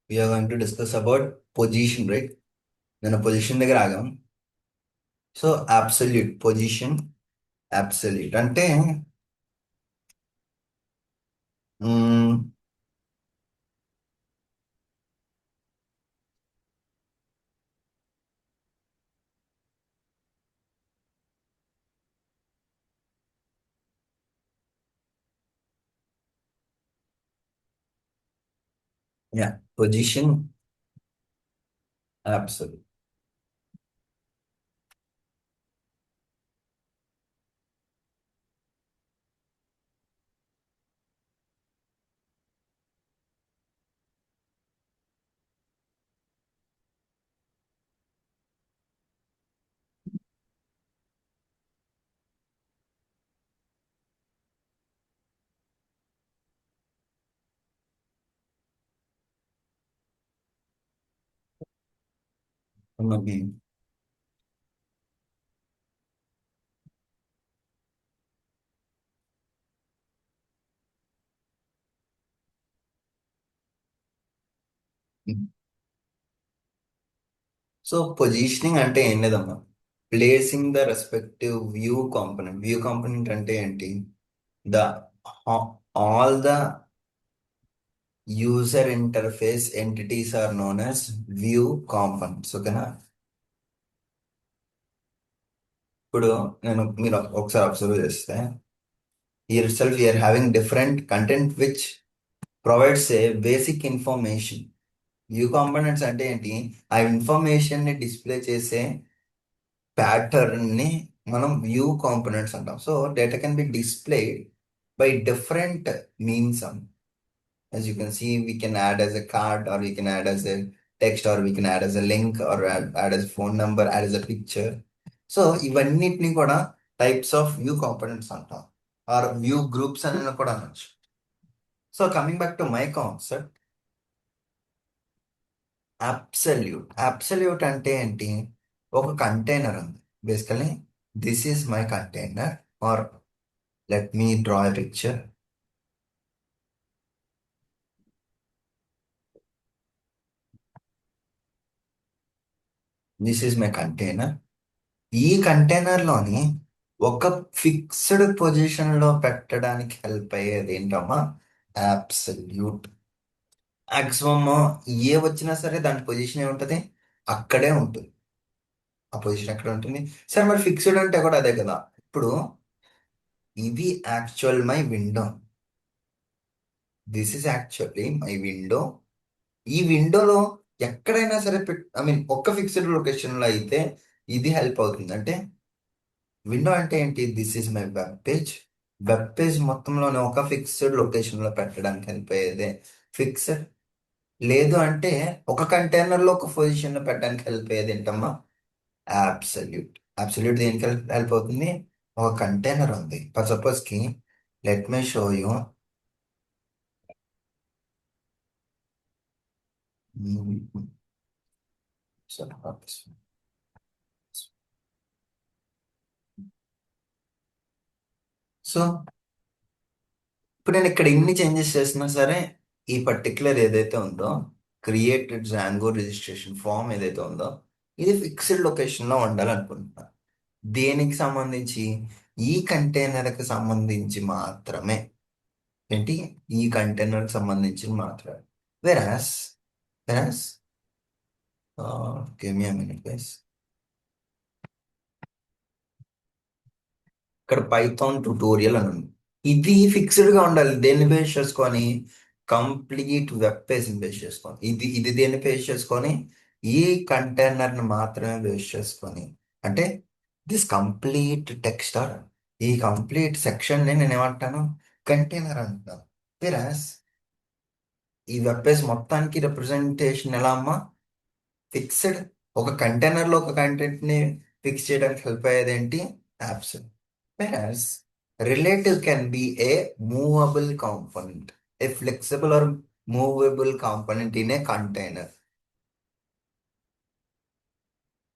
We are going to discuss about position, right? నేను position దగ్గర ఆగాం. సో అబ్సల్యూట్ పొజిషన్, అబ్సల్యూట్ అంటే యా పొజిషన్ అబ్సల్యూట్. సో పొజిషనింగ్ అంటే ఏం లేదమ్మా, placing the respective view component. View component అంటే ఏంటి? The all the user interface entities are known as view components. ఓకేనా? ఇప్పుడు మీరు ఒకసారి అబ్జర్వ్ చేస్తే yourself you are having different content which provides a basic information. View components అంటే ఏంటి? ఆ ఇన్ఫర్మేషన్ ని డిస్ప్లే చేసే ప్యాటర్న్ ని మనం వ్యూ కాంపోనెంట్స్ అంటాం. So data can be displayed by different means. as you can see, we can add as a card, or we can add as a text, or we can add as a link, or add as a phone number, add as a picture. So ఇవన్నిటిని కూడా types of view components అంటాం, or view groups అని కూడా అనొచ్చు. So coming back to my concept, absolute అంటే ఏంటి? ఒక container ఉంది. Basically this is my container, or let me draw a picture. This is my container. ఈ కంటైనర్లోని ఒక ఫిక్స్డ్ పొజిషన్లో పెట్టడానికి హెల్ప్ అయ్యేది ఏంటమ్మా? అబ్సల్యూట్. మాక్సిమమ్ ఏ వచ్చినా సరే దాని పొజిషన్ ఏముంటుంది? అక్కడే ఉంటుంది. ఆ పొజిషన్ ఎక్కడ ఉంటుంది? సరే, మరి ఫిక్స్డ్ అంటే కూడా అదే కదా. ఇప్పుడు ఇది actual my window. This is actually my window. ఈ విండోలో ఎక్కడైనా సరే ఐ మీన్ ఒక్క ఫిక్స్డ్ లొకేషన్లో అయితే ఇది హెల్ప్ అవుతుంది. అంటే విండో అంటే ఏంటి? This is my web page. Web page మొత్తంలోనే ఒక ఫిక్స్డ్ లొకేషన్లో పెట్టడానికి హెల్ప్ అయ్యేదే ఫిక్స్డ్. లేదు అంటే ఒక కంటైనర్లో ఒక పొజిషన్లో పెట్టడానికి హెల్ప్ అయ్యేది ఏంటమ్మా? అబ్సల్యూట్. అబ్సల్యూట్ దేనికి హెల్ప్ అవుతుంది? ఒక కంటైనర్ ఉంది. ఫర్ సపోజ్కి let me show you. So ఇప్పుడు నేను ఇక్కడ ఎన్ని చేంజెస్ చేసినా సరే ఈ పర్టికులర్ ఏదైతే ఉందో క్రియేటెడ్ జాంగో రిజిస్ట్రేషన్ ఫామ్ ఏదైతే ఉందో ఇది ఫిక్స్డ్ లొకేషన్లో ఉండాలనుకుంటున్నా. దేనికి సంబంధించి? ఈ కంటైనర్కి సంబంధించి మాత్రమే. ఏంటి? ఈ కంటైనర్కి సంబంధించి మాత్రమే. వెరాస్ వెరాస్ give me a minute guys. ఇక్కడ పైథాన్ ట్యుటోరియల్ అని ఉంది. ఇది ఫిక్స్డ్ గా ఉండాలి. దేన్ని బేస్ చేసుకొని? కంప్లీట్ వెబ్ పేజ్ బేస్ చేసుకొని. ఇది దేన్ని బేస్ చేసుకొని? ఈ కంటైనర్ ని మాత్రమే బేస్ చేసుకొని. అంటే దిస్ కంప్లీట్ టెక్స్ట్, ఆర్ ఈ కంప్లీట్ సెక్షన్ ని నేను ఏమంటాను? కంటైనర్ అంటున్నాను. వెరాస్ ఈ వెబ్ పేజ్ మొత్తానికి రిప్రజెంటేషన్ ఎలా అమ్మా? ఫిక్స్డ్. ఒక కంటైనర్ లో ఒక కంటెంట్ ని ఫిక్స్ చేయడానికి హెల్ప్ అయ్యేది ఏంటి? Apps. Whereas relative can be a movable component, a flexible or movable component in a container.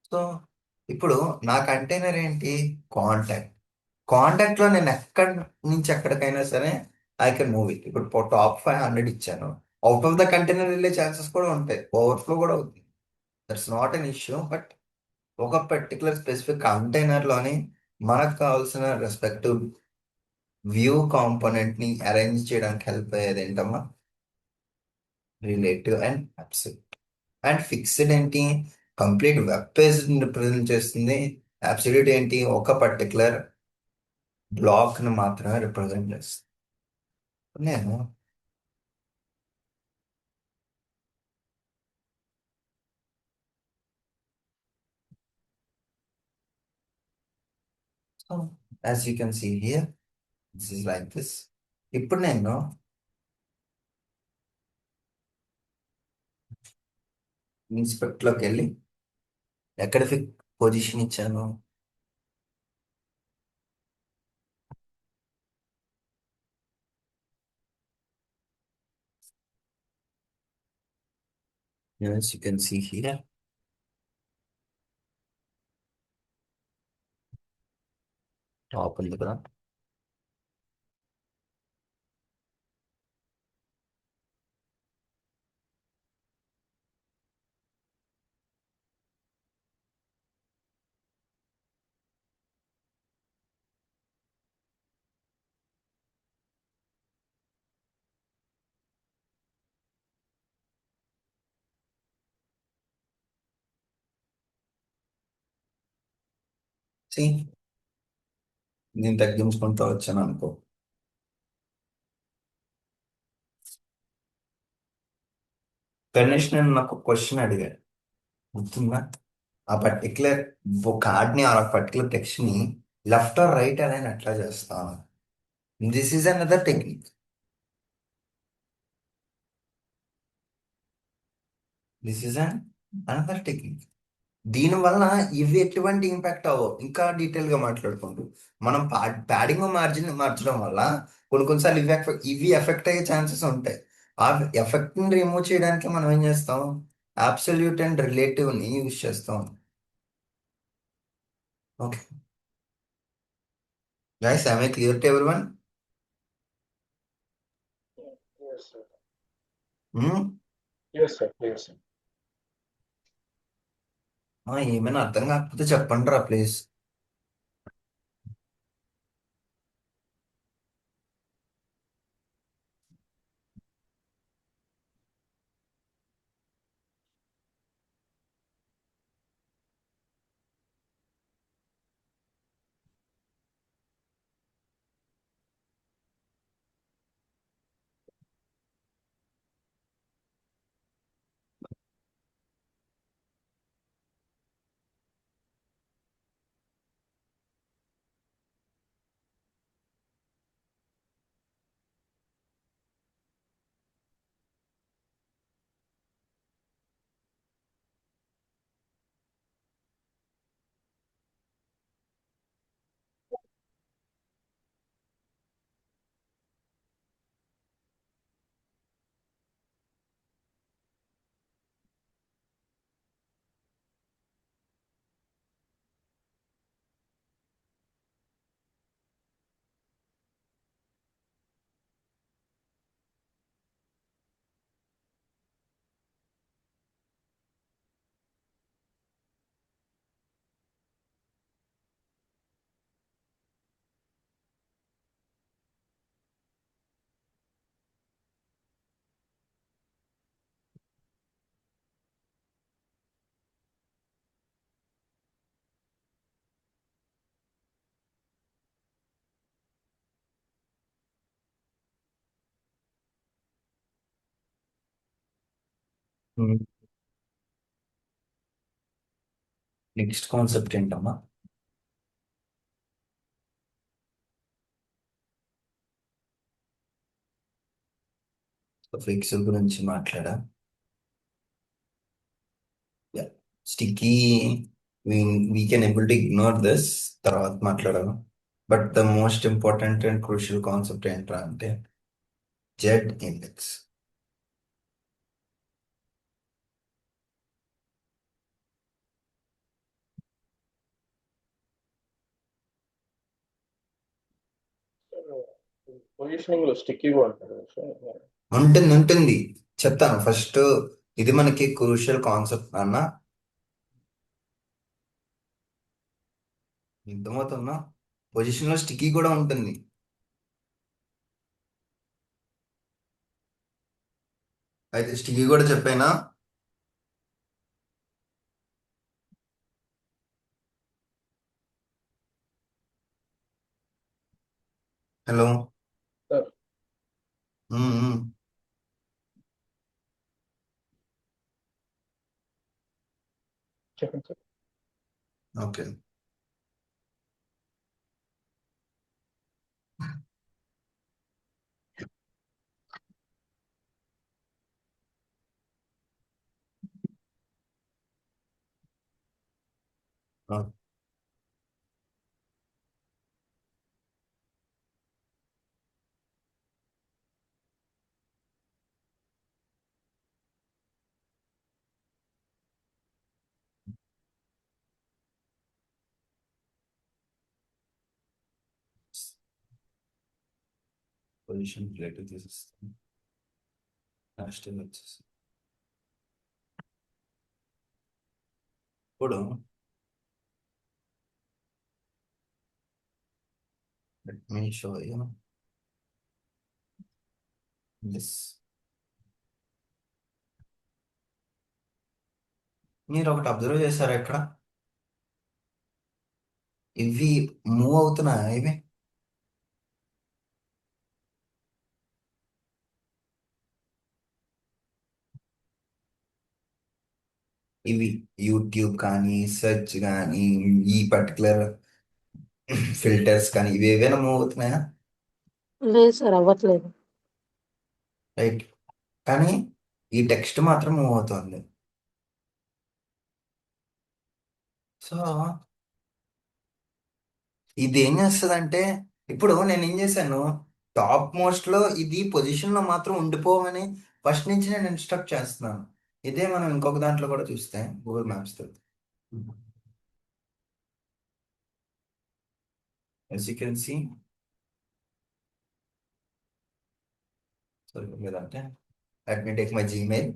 So ఇప్పుడు నా కంటైనర్ ఏంటి? కాంటాక్ట్. కాంటాక్ట్ లో నేను ఎక్కడి నుంచి ఎక్కడికైనా సరే ఐ కెన్ మూవ్ ఇట్. ఇప్పుడు టాప్ 500 ఇచ్చాను. అవుట్ ఆఫ్ ద కంటైనర్ వెళ్ళే ఛాన్సెస్ కూడా ఉంటాయి, ఓవర్ఫ్లో కూడా అవుతుంది. That's not an issue. But ఒక పర్టికులర్ స్పెసిఫిక్ కంటైనర్లోని మనకు కావాల్సిన రెస్పెక్టివ్ వ్యూ కాంపోనెంట్ ని అరేంజ్ చేయడానికి హెల్ప్ అయ్యేది ఏంటమ్మా? Relative and absolute. And fixed ఏంటి? కంప్లీట్ వెబ్ పేజ్ రిప్రజెంట్ చేస్తుంది. అబ్సల్యూట్ ఏంటి? ఒక పర్టికులర్ బ్లాక్ ని మాత్రమే రిప్రజెంట్ చేస్తుంది. నేను as you can see here, this is like this. ఇప్పుడు నేను ఇన్స్పెక్ట్ లోకి వెళ్ళి ఎక్కడ పొజిషన్ ఇచ్చాను? As you can see here, top ఉంది కదా. See, నేను తగ్గించుకుంటూ వచ్చాను అనుకో. గణేష్ నేను నాకు క్వశ్చన్ అడిగాడు, గుర్తుందా? ఆ పర్టికులర్ కార్డ్ ని, ఆ పర్టికులర్ టెక్స్ట్ ని లెఫ్ట్ ఆర్ రైట్ అని ఎట్లా చేస్తాను? This is another technique. This is an another technique. దీని వలన ఇవి ఎటువంటి ఇంపాక్ట్ అవ్వవు. ఇంకా డీటెయిల్ గా మాట్లాడుకుంటూ మనం ప్యాడింగ్ మార్జిన్ మార్చడం వల్ల కొన్నిసార్లు ఇవి ఎఫెక్ట్ అయ్యే ఛాన్సెస్ ఉంటాయి. ఆ ఎఫెక్ట్ ని రిమూవ్ చేయడానికి మనం ఏం చేస్తాం? అబ్సల్యూట్ అండ్ రిలేటివ్ ని యూజ్ చేస్తాం. Okay guys, I clear to everyone? Yes, sir. Yes, sir. Yes, sir. ఏమైనా అర్థం కాకపోతే చెప్పండి రా ప్లీజ్. నెక్స్ట్ కాన్సెప్ట్ ఏంటమ్మా? ఫిక్స్ గురించి మాట్లాడా. Sticky, we can able to ignore this, తర్వాత మాట్లాడాను. But the most important and crucial concept ఏంట్రా అంటే జెడ్ ఇండెక్స్. పొజిషనింగ్ లో స్టిక్కీగా ఉంటుంది సార్. ఉంటుంది ఉంటుంది. చెప్తాను ఫస్ట్. ఇది మనకి క్రూషియల్ కాన్సెప్ట్ అన్న. అర్థమవుతుందా? పొజిషన్ లో స్టిక్కీ కూడా ఉంటుంది. అయితే స్టిక్కీ కూడా చెప్పానా? హలో. సార్ చెప్పండి సార్. ఓకే. పొజిషన్ ప్లేట్ తీసేస్తాను. నెక్స్ట్ వచ్చేసి ఇప్పుడు let me show you this. మీరు ఒకటి అబ్జర్వ్ చేశారా ఇక్కడ? ఇవి మూవ్ అవుతున్నాయా ఇవి? ఇవి యూట్యూబ్ కానీ సెర్చ్ కానీ ఈ పర్టికులర్ ఫిల్టర్స్ కానీ ఇవి ఏవైనా మూవ్ అవుతున్నాయా? లేదు సార్, అవ్వట్లేదు. రైట్. కానీ ఈ టెక్స్ట్ మాత్రం మూవ్ అవుతుంది. సో ఇది ఏం చేస్తుంది అంటే, ఇప్పుడు నేను ఏం చేశాను, టాప్ మోస్ట్ లో ఇది పొజిషన్ లో మాత్రం ఉండిపోవని ఫస్ట్ నుంచి నేను ఇన్స్ట్రక్ట్ చేస్తున్నాను. ఇదే మనం ఇంకొక దాంట్లో కూడా చూస్తే గూగుల్ మ్యాప్స్ తో as you can see. sorry లేదంటే let me take my Gmail.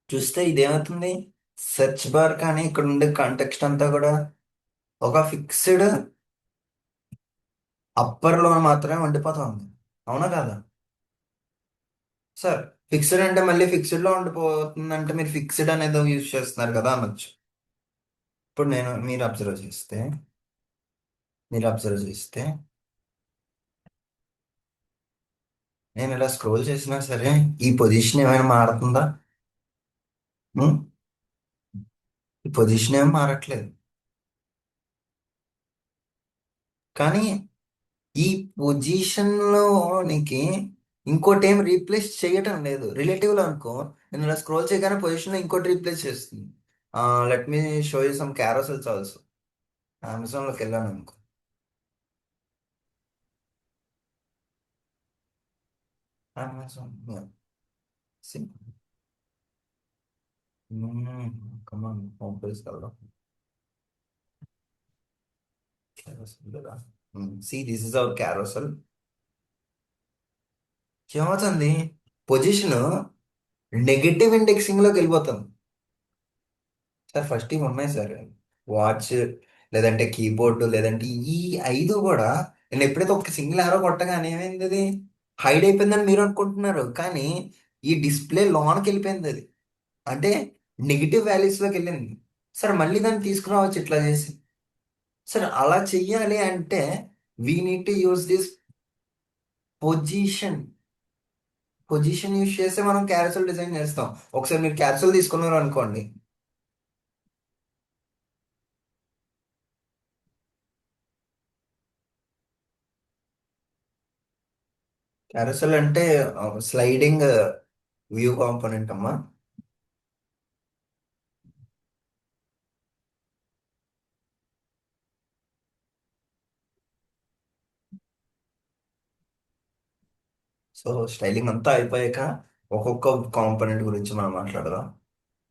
చూస్తే ఇదేమవుతుంది, సెర్చ్ బార్ కానీ ఇక్కడ ఉండే కాంటెక్స్ట్ అంతా కూడా ఒక ఫిక్స్డ్ అప్పర్ లో మాత్రమే ఉండిపోతుంది. అవునా కాదా సార్? ఫిక్స్డ్ అంటే మళ్ళీ ఫిక్స్డ్ లో ఉండిపోతుంది అంటే మీరు ఫిక్స్డ్ అనేది యూజ్ చేస్తున్నారు కదా అనొచ్చు. ఇప్పుడు మీరు అబ్జర్వ్ చేస్తే నేను ఇలా స్క్రోల్ చేసినా సరే ఈ పొజిషన్ ఏమైనా మారుతుందా? ఉం? ఈ పొజిషన్ ఏం మారట్లేదు. కానీ ఈ పొజిషన్ లో నీకు ఇంకోటి ఏం రీప్లేస్ చేయటం లేదు. రిలేటివ్ లో అనుకో, నేను ఇలా స్క్రోల్ చేయగానే పొజిషన్ లో ఇంకోటి రీప్లేస్ చేస్తుంది. Let me show you some carousels also. Amazon లోకి వెళ్ళాను అనుకో. అమెజాన్ కమాన్ హోమ్ పేజ్ వెళ్దాం. క్యారోసెల్ కదా. See this is our carousel. ఏమవుతుంది, పొజిషన్ నెగటివ్ ఇండెక్సింగ్ లోకి వెళ్ళిపోతాం. సార్ ఫస్ట్ ఇవి ఉన్నాయి సార్, వాచ్ లేదంటే కీబోర్డ్ లేదంటే ఈ ఐదు కూడా నేను ఎప్పుడైతే ఒక సింగిల్ ఆరో కొట్టగానే ఏమైంది, అది హైడ్ అయిపోయిందని మీరు అనుకుంటున్నారు, కానీ ఈ డిస్ప్లే లోన్కి వెళ్ళిపోయింది అది. అంటే నెగిటివ్ వాల్యూస్ లోకి వెళ్ళింది. సార్ మళ్ళీ దాన్ని తీసుకురావచ్చు ఇట్లా చేసి. సార్ అలా చెయ్యాలి అంటే we need to use this position. Position use చేస్తే మనం క్యారసల్ డిజైన్ చేస్తాం. ఒకసారి మీరు క్యారసల్ తీసుకున్నారు అనుకోండి. క్యారసల్ అంటే స్లైడింగ్ వ్యూ కాంపోనెంట్ అమ్మా. సో స్టైలింగ్ అంతా అయిపోయాక ఒక్కొక్క కాంపోనెంట్ గురించి మనం మాట్లాడదాం.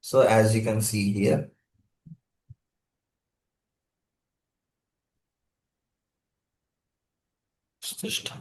So as you can see here, System.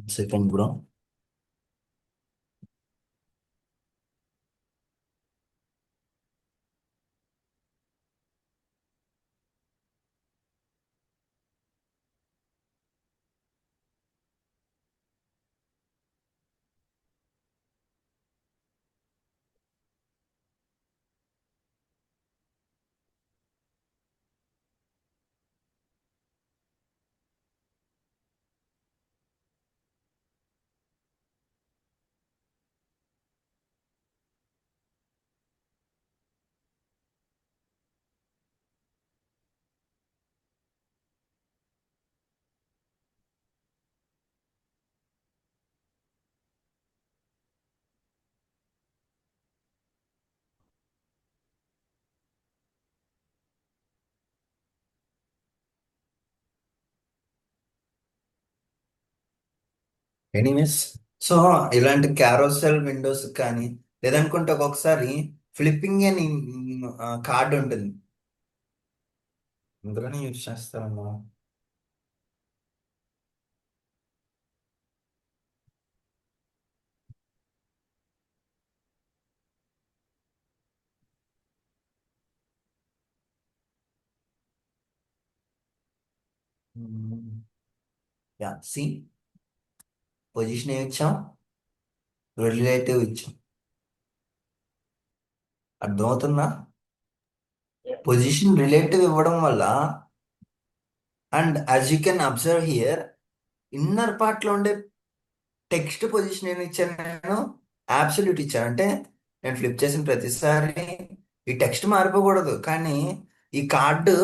Second, bro. Anyways, so ఇలాంటి క్యారోసెల్ విండోస్ కానీ లేదనుకుంటే ఒక్కొక్కసారి ఫ్లిప్పింగ్ అని కార్డ్ ఉంటుంది, అందులోనే యూజ్ చేస్తారమ్మా. యా, సి పొజిషన్ ఏమి ఇచ్చాం, రిలేటివ్ ఇచ్చాం. అర్థమవుతుందా? Yeah. పొజిషన్ రిలేటివ్ ఇవ్వడం వల్ల, and as you can observe here, inner part లో ఉండే టెక్స్ట్ పొజిషన్ ఏమి ఇచ్చాను నేను, అబ్సల్యూట్ ఇచ్చాను. అంటే నేను ఫ్లిప్ చేసిన ప్రతిసారి ఈ టెక్స్ట్ మారిపోకూడదు, కానీ ఈ కార్డు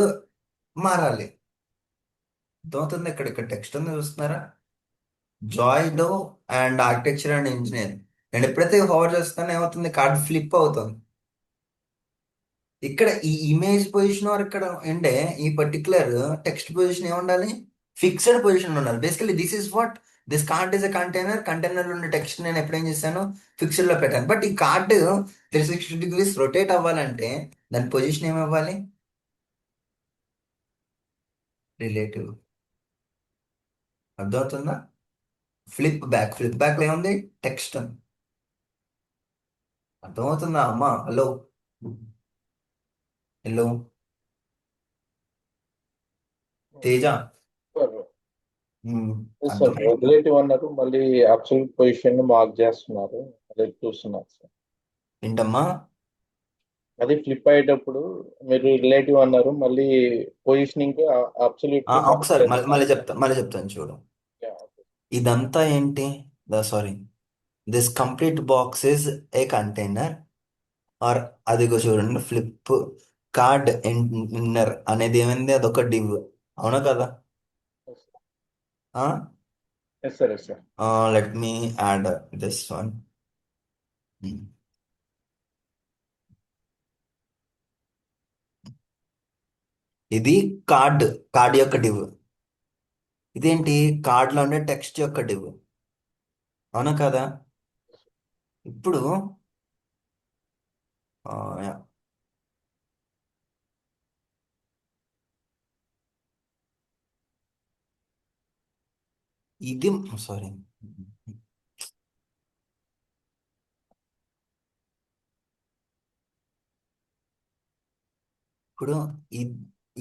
మారాలి. అర్థమవుతుంది? ఇక్కడ ఇక్కడ టెక్స్ట్ ఉంది, చూస్తున్నారా? జాయిడో అండ్ ఆర్కిటెక్చర్ అండ్ ఇంజనీర్. నేను ఎప్పుడైతే హోవర్ చేస్తానో ఏమవుతుంది, కార్డ్ ఫ్లిప్ అవుతుంది. ఇక్కడ ఈ ఇమేజ్ పొజిషన్ ఆర్ ఇక్కడ ఉండే ఈ పర్టికులర్ టెక్స్ట్ పొజిషన్ ఏముండాలి, ఫిక్స్డ్ పొజిషన్ ఉండాలి. Basically this is what this card is a container. Container ఉండే టెక్స్ట్ నేను ఎప్పుడేం చేశాను, ఫిక్స్డ్ లో పెట్టాను. బట్ ఈ కార్డ్ 360 degrees రొటేట్ అవ్వాలంటే దాని పొజిషన్ ఏమవ్వాలి, రిలేటివ్. అర్థమవుతుందా? ఫ్లిప్ బ్యాక్, ఫ్లిప్ బ్యాక్ లో ఏముంది, టెక్స్ట్. అర్థమవుతుందా అమ్మా? Hello, hello Teja. Um, sir అర్థమైందా? రిలేటివ్ అన్నారు, మళ్ళీ అబ్సల్యూట్ పొజిషన్ మార్క్ చేస్తున్నారు, అదే చూస్తున్నారు సార్. ఏంటమ్మా? అది ఫ్లిప్ అయ్యేటప్పుడు మీరు రిలేటివ్ అన్నారు, మళ్ళీ పొజిషనింగ్ అబ్సల్యూట్ కి మార్క్ ఒకసారి మళ్ళీ చేస్తున్నారు. మళ్ళీ చెప్తాను చూడు. Yeah, okay. ఇదంతా ఏంటి, sorry, this complete box is a container. Or అదిగో చూడండి, ఫ్లిప్ కార్డ్ ఇన్నర్ అనేది ఏమైంది, అదొక డివ్. అవునా కదా? Yes, sir. Yes, sir. Yes, sir. Let me add this one. ఇది కార్డ్, కార్డ్ యొక్క డివ్. ఇదేంటి, కార్డ్ లో ఉండే టెక్స్ట్ యొక్క డివ్. అవునా కదా? ఇప్పుడు yeah. ఇది సారీ, ఇప్పుడు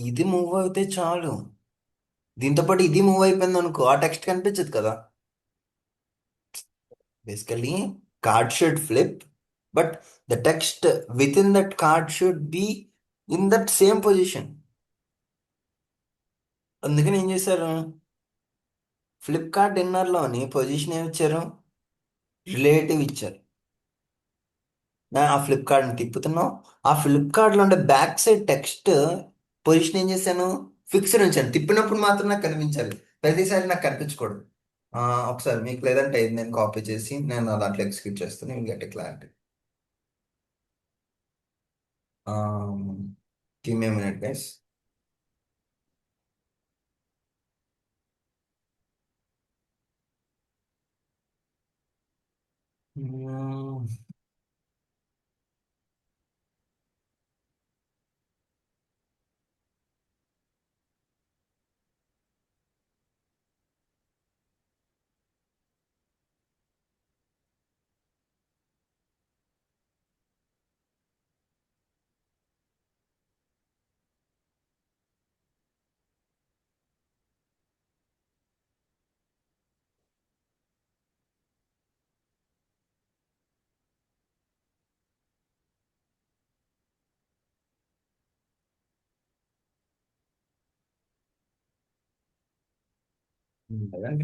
ఇది మూవ్ అయితే చాలు. దీంతో పాటు ఇది మూవ్ అయిపోయింది అనుకో, ఆ టెక్స్ట్ కనిపించదు కదా. Basically card should flip, but the text with in that card should be in that same position. అందుకని ఏం చేశారు, ఫ్లిప్కార్ట్ ఇన్నర్లోని పొజిషన్ ఏమి ఇచ్చారు? రిలేటివ్ ఇచ్చారు. ఆ ఫ్లిప్కార్ట్ని తిప్పుతున్నాం. ఆ ఫ్లిప్కార్ట్లో ఉండే బ్యాక్ సైడ్ టెక్స్ట్ పొజిషన్ ఏం చేశాను? ఫిక్స్డ్ ఉంచాను. తిప్పినప్పుడు మాత్రం నాకు కనిపించాలి, ప్రతిసారి నాకు కనిపించకూడదు. ఆ, ఒకసారి మీకు లేదంటే ఇది నేను కాపీ చేసి నేను దాంట్లో ఎగ్జిక్యూట్ చేస్తాను. You get clarity. Give me minute guys.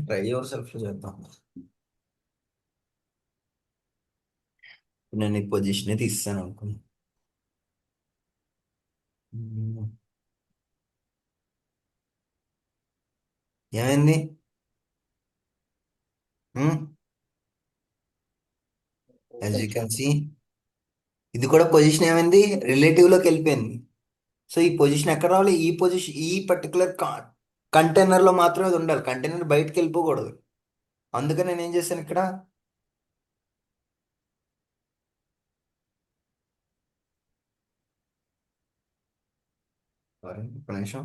Try your self చేద్దాం. నేను ఈ పొజిషన్ తీస్తాను అనుకున్నాను. ఏమైంది? యాజ్ యూ కెన్ సీ, ఇది కూడా పొజిషన్ ఏమైంది? రిలేటివ్ లోకి వెళ్ళిపోయింది. సో ఈ పొజిషన్ ఎక్కడ రావాలి? ఈ పొజిషన్, ఈ పర్టికులర్ కంటైనర్ లో మాత్రమే అది ఉండాలి. కంటైనర్ బయటకు వెళ్ళిపోకూడదు. అందుకని నేను ఏం చేశాను ఇక్కడ, సారీ ఒక నిమిషం.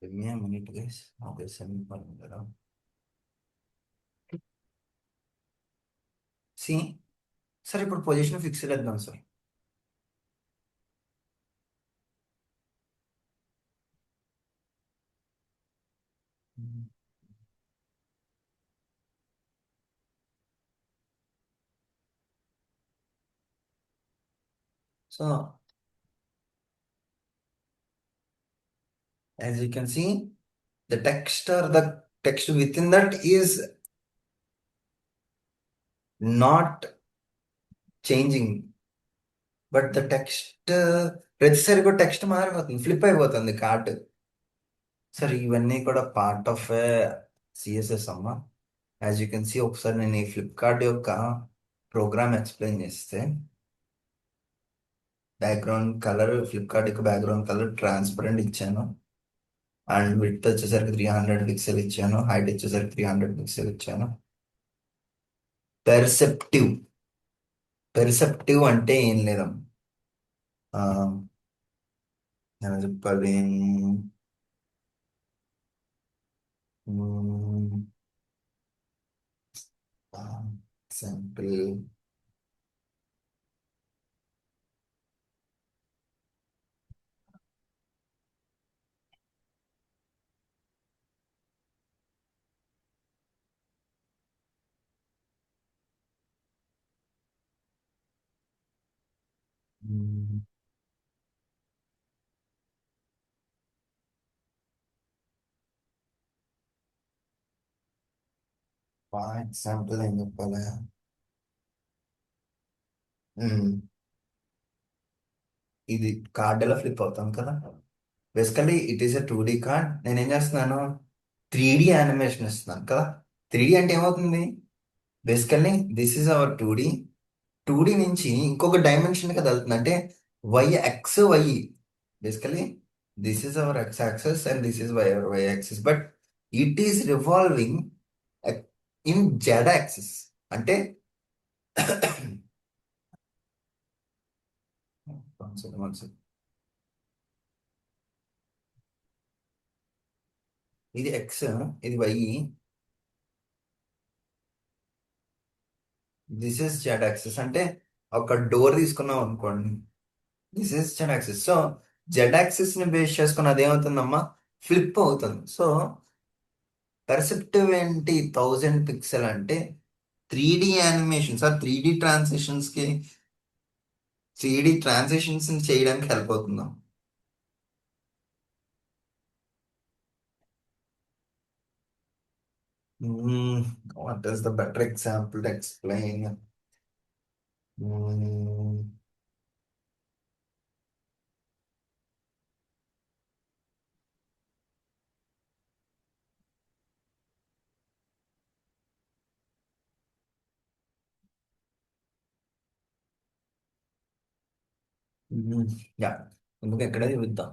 Give me a minute, guys. Okay, semicolon. See, sir ఇప్పుడు పొజిషన్ ఫిక్స్ చేద్దాం sir. So as you can see, the text or the text within that is not changing, but the text ప్రతిసారి కూడా text మారిపోతుంది, flip అయిపోతుంది card. సరే ఇవన్నీ కూడా part of CSS అమ్మా. యాజ్ యూ కెన్ సీ, ఒకసారి నేను ఈ ఫ్లిప్కార్ట్ యొక్క ప్రోగ్రామ్ ఎక్స్ప్లెయిన్ చేస్తే, బ్యాక్గ్రౌండ్ కలర్, ఫ్లిప్కార్ట్ యొక్క బ్యాక్గ్రౌండ్ కలర్ ట్రాన్స్పరెంట్ ఇచ్చాను. అండ్ విడ్త్ వచ్చేసరికి 300 పిక్సెల్ ఇచ్చాను. హైట్ వచ్చేసరికి 300 పిక్సెల్ ఇచ్చాను. పెర్సెప్టివ్, పెర్సెప్టివ్ అంటే ఏం లేదమ్మా. ఆ, ఎలా చెప్పాలి? ఎగ్జాంపుల్, ఎగ్జాంపుల్ ఏం చెప్పాలి? మ్మ్. ఇది కార్డ్ ఎలా ఫ్లిప్ అవుతాం కదా. Basically it is a 2D card. నేను ఏం చేస్తున్నాను? 3D యానిమేషన్ ఇస్తున్నాను కదా. 3D అంటే ఏమవుతుంది? Basically this is hour 2D. 2D నుంచి ఇంకొక డైమెన్షన్ కదా వెళ్తుంది. అంటే Y. Basically this is our X axis and this is Y axis, but it is revolving in Z axis. అంటే one second, one second. ఇది X, ఇది Y, this is Z axis. అంటే ఒక డోర్ తీసుకున్నాం అనుకోండి, this is Z axis. So Z axis ని base చేసుకుని అదేమవుతుందమ్మా, ఫ్లిప్ అవుతుంది. సో పర్సెప్టివ్ ఏంటి 1000 పిక్సెల్ అంటే 3D animations are 3D transitions కి 3D ట్రాన్సిషన్స్ చేయడానికి హెల్ప్ అవుతుందాం. What is the better example to explain? Yeah, ఎందుకు ఎక్కడ చూద్దాం.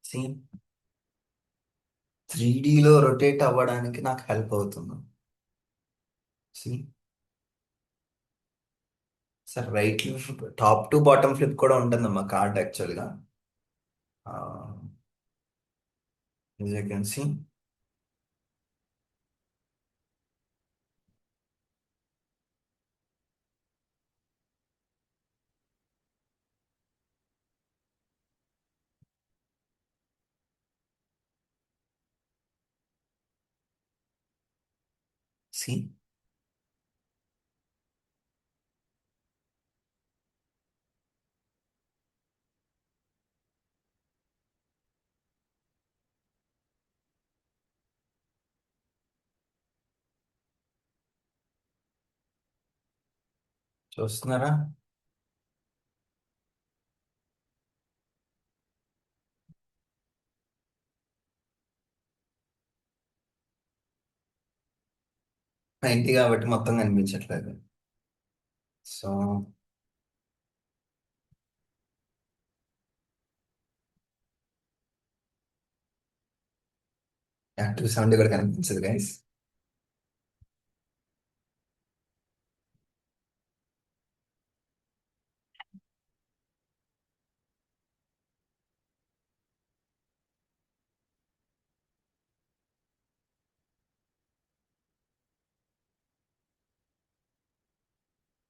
సి 3Dలో రొటేట్ అవ్వడానికి నాకు హెల్ప్ అవుతుంది. See sir, right flip, top to bottom flip కూడా ఉంటుందమ్మా కార్డ్ యాక్చువల్గా. As you can see. See. చూస్తున్నారా? నైన్టీ కాబట్టి మొత్తం కనిపించట్లేదు. సో యాక్టివ్ 70 కూడా కనిపించదు guys.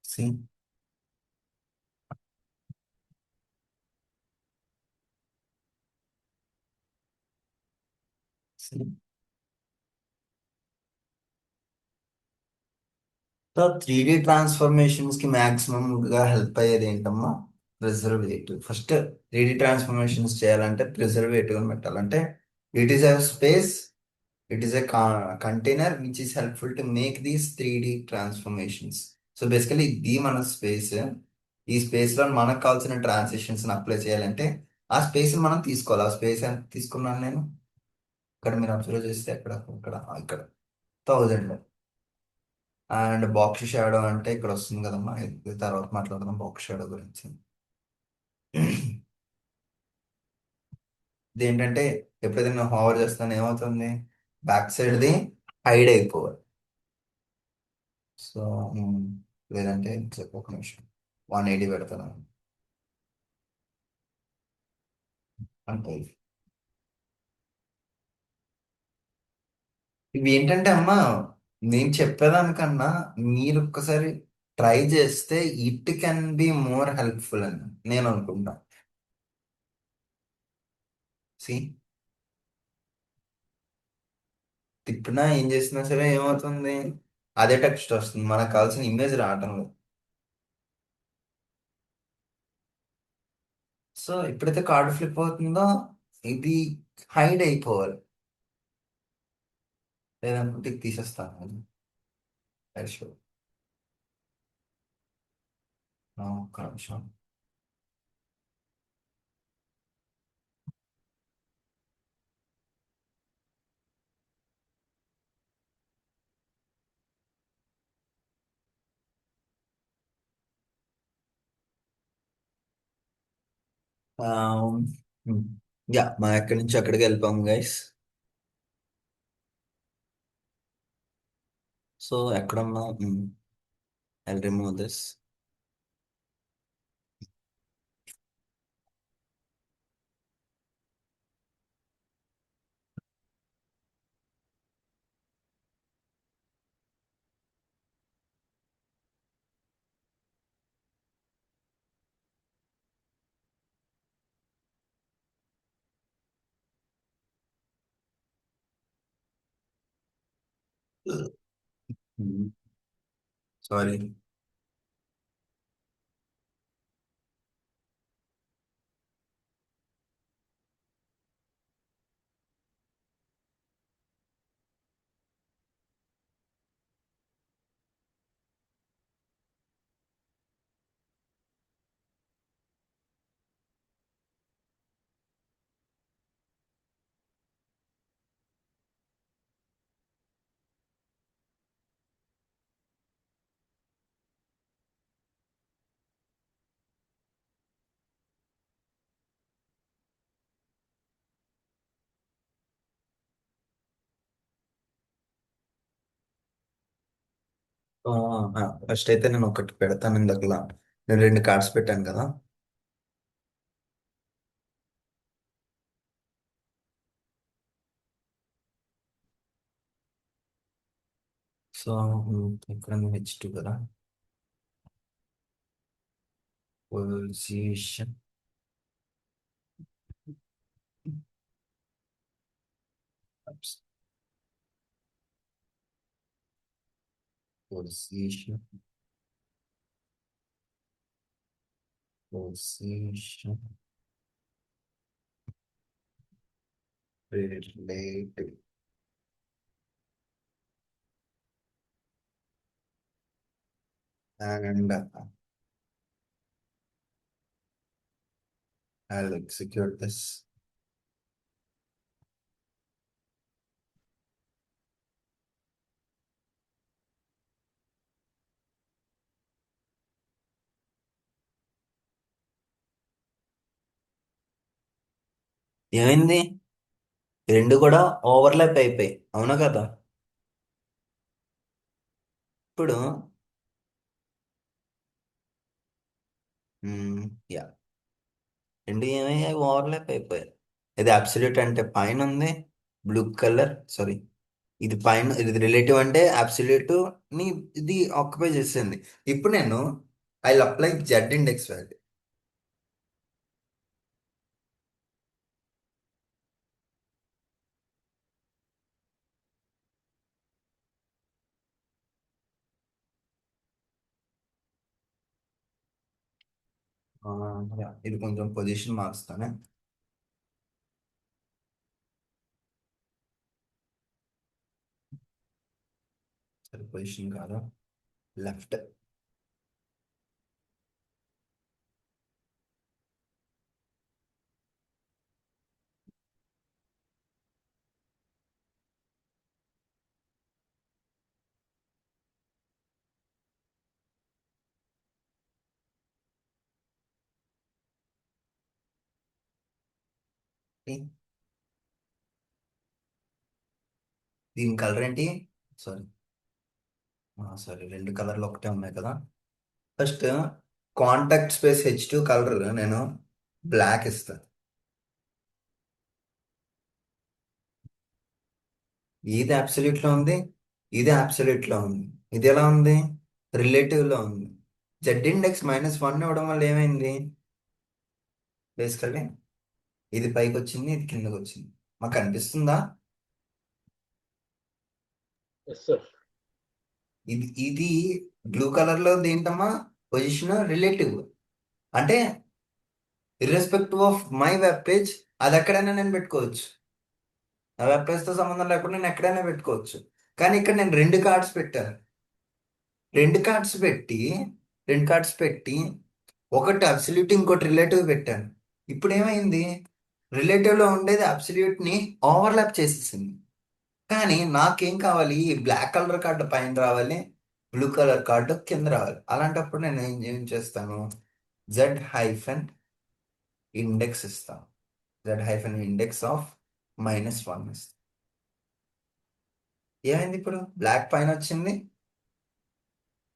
See. See. So 3D transformations కి మాక్సిమం గా హెల్ప్ అయ్యేది ఏంటమ్మా? ప్రిజర్వేటివ్. ఫస్ట్ 3D ట్రాన్స్ఫర్మేషన్స్ చేయాలంటే ప్రిజర్వేటివ్ అని పెట్టాలంటే it is a space, it is a container which is helpful to make these 3D transformations. So basically ఇది మన space. ఈ స్పేస్ లో మనకు కావాల్సిన ట్రాన్సిషన్స్ అప్లై చేయాలంటే ఆ స్పేస్ మనం తీసుకోవాలి. ఆ స్పేస్ ఎంత తీసుకున్నాను నేను? ఇక్కడ మీరు అబ్జర్వ్ చేస్తే ఇక్కడ 1000. అండ్ బాక్స్ షాడో అంటే ఇక్కడ వస్తుంది కదమ్మా, ఇది తర్వాత మాట్లాడదాం బాక్స్ షాడో గురించి. ఇదేంటంటే ఎప్పుడైతే నేను హోవర్ చేస్తాను ఏమవుతుంది, బ్యాక్ సైడ్ది హైడ్ అయిపోవాలి. సో లేదంటే చెప్పు ఒక నిమిషం, 180 పెడతాను అంటే. ఇవి ఏంటంటే అమ్మా, నేను చెప్పేదానికన్నా మీరు ఒక్కసారి ట్రై చేస్తే it can be more helpful అని నేను అనుకుంటా. సి, తిప్పినా ఏం చేసినా సరే ఏమవుతుంది, అదే టెక్స్ట్ వస్తుంది, మనకు కావాల్సిన ఇమేజ్ రావటం లేదు. సో ఎప్పుడైతే కార్డు ఫ్లిప్ అవుతుందో ఇది హైడ్ అయిపోవాలి, లేదనుకుంటే ఇది తీసేస్తాను. షూర్. ఒక్క నిమిషం. యా, మా ఎక్కడి నుంచి అక్కడికి వెళ్ళిపోయాం గైస్. సో ఎక్కడున్నా I remove this. Sorry. First అయితే నేను ఒకటి పెడతాను ఇందాకలా. నేను 2 కార్డ్స్ పెట్టాను కదా. సో ఇక్కడ H2 కదా. Position. Position. Position. Relative. And I'll execute this. ఏమైంది? 2 కూడా ఓవర్లాప్ అయిపోయి, అవునా కదా? ఇప్పుడు యా, 2 ఏమయ్యాయి? ఓవర్లాప్ అయిపోయాయి. ఇది అబ్సల్యూట్ అంటే పైన ఉంది బ్లూ కలర్, సారీ, ఇది పైన, ఇది రిలేటివ్ అంటే అబ్సల్యూట్ ని ఇది ఆక్యుపై చేసింది. ఇప్పుడు నేను I apply Z index value. ఇది కొంచెం పొజిషన్ మారుస్తానే. సరే, పొజిషన్ కాదు, లెఫ్ట్. దీని కలర్ ఏంటి? సారీ, సారీ, 2 కలర్లు ఒకటే ఉన్నాయి కదా. First contact space H2 colour నేను బ్లాక్ ఇస్తాను. ఇది అబ్సల్యూట్ లో ఉంది, ఇది అబ్సల్యూట్ లో ఉంది. ఇది ఎలా ఉంది? రిలేటివ్ లో ఉంది. జెడ్ ఇండెక్స్ -1 ఇవ్వడం వల్ల ఏమైంది? బేసికల్లీ ఇది పైకి వచ్చింది, ఇది కిందకి వచ్చింది. మాకు అనిపిస్తుందా? Yes sir. ఇది బ్లూ కలర్ లో ఏంటమ్మా? Position relative. అంటే irrespective of my web page, అది ఎక్కడైనా నేను పెట్టుకోవచ్చు. ఆ వెబ్ పేజ్ తో సంబంధం లేకుండా నేను ఎక్కడైనా పెట్టుకోవచ్చు. కానీ ఇక్కడ నేను 2 కార్డ్స్ పెట్టాను. 2 కార్డ్స్ పెట్టి 2 కార్డ్స్ పెట్టి ఒకటి అబ్సల్యూట్, ఇంకోటి రిలేటివ్ పెట్టాను. ఇప్పుడు ఏమైంది? రిలేటివ్ లో ఉండేది అబ్సల్యూట్ ని ఓవర్లాప్ చేసేసింది. కానీ నాకేం కావాలి? ఈ బ్లాక్ కలర్ కార్డు పైన రావాలి, బ్లూ కలర్ కార్డు కింద రావాలి. అలాంటప్పుడు నేను ఏం చేస్తాను? జెడ్ హైఫన్ ఇండెక్స్ ఇస్తాను. జెడ్ హైఫన్ ఇండెక్స్ ఆఫ్ -1 ఇస్తాను. ఏమైంది? ఇప్పుడు బ్లాక్ పైన వచ్చింది,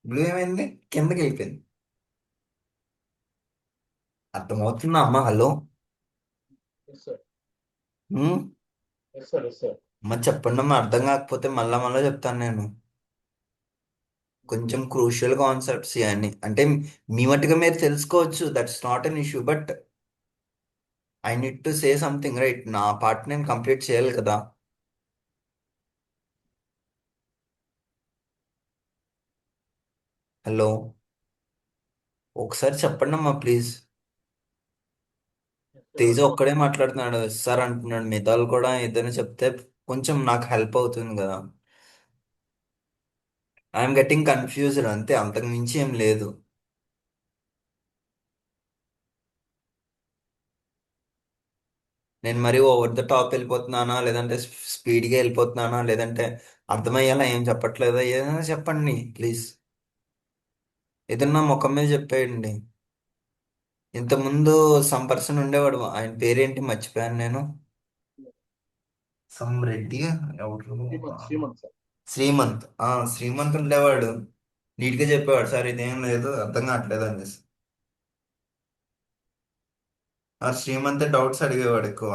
బ్లూ ఏమైంది? కిందకి వెళ్ళిపోయింది. అర్థమవుతుందా అమ్మా? Hello. Yes sir. Um, yes sir. Yes sir. మరి చెప్పండి అమ్మా, అర్థం కాకపోతే మళ్ళా మళ్ళా చెప్తాను నేను. కొంచెం క్రూషియల్ కాన్సెప్ట్స్ ఇవన్నీ అంటే మీ మట్టుగా మీరు తెలుసుకోవచ్చు, that's not an issue, but I need to say something right. నా పార్ట్ నేను కంప్లీట్ చేయాలి కదా. హలో. ఒకసారి చెప్పండి అమ్మా ప్లీజ్. Yes sir. తేజ ఒక్కడే మాట్లాడుతున్నాడు, సార్ అంటున్నాడు. మిగతాలు కూడా ఏదైనా చెప్తే కొంచెం నాకు హెల్ప్ అవుతుంది కదా. ఐఎమ్ గెట్టింగ్ కన్ఫ్యూజ్డ్ అంతే, అంతకు మించి ఏం లేదు. నేను మరీ ఓవర్ ద టాప్ వెళ్ళిపోతున్నానా, లేదంటే స్పీడ్గా వెళ్ళిపోతున్నానా, లేదంటే అర్థమయ్యేలా ఏం చెప్పట్లేదా? ఏదైనా చెప్పండి ప్లీజ్. ఏదన్నా ముఖం మీద చెప్పేయండి. ఇంతకుముందు సమ్ పర్సన్ ఉండేవాడు, ఆయన పేరేంటి మర్చిపోయాను నేను. సమ్ రెడ్డి. ఎవరు? శ్రీమంత్. శ్రీమంత్ సార్. శ్రీమంత్. శ్రీమంత్ ఉండేవాడు. నీట్గా చెప్పేవాడు, సార్ ఇదేం లేదు అర్థం కావట్లేదు అనేసి. ఆ శ్రీమంత్ డౌట్స్ అడిగేవాడు ఎక్కువ.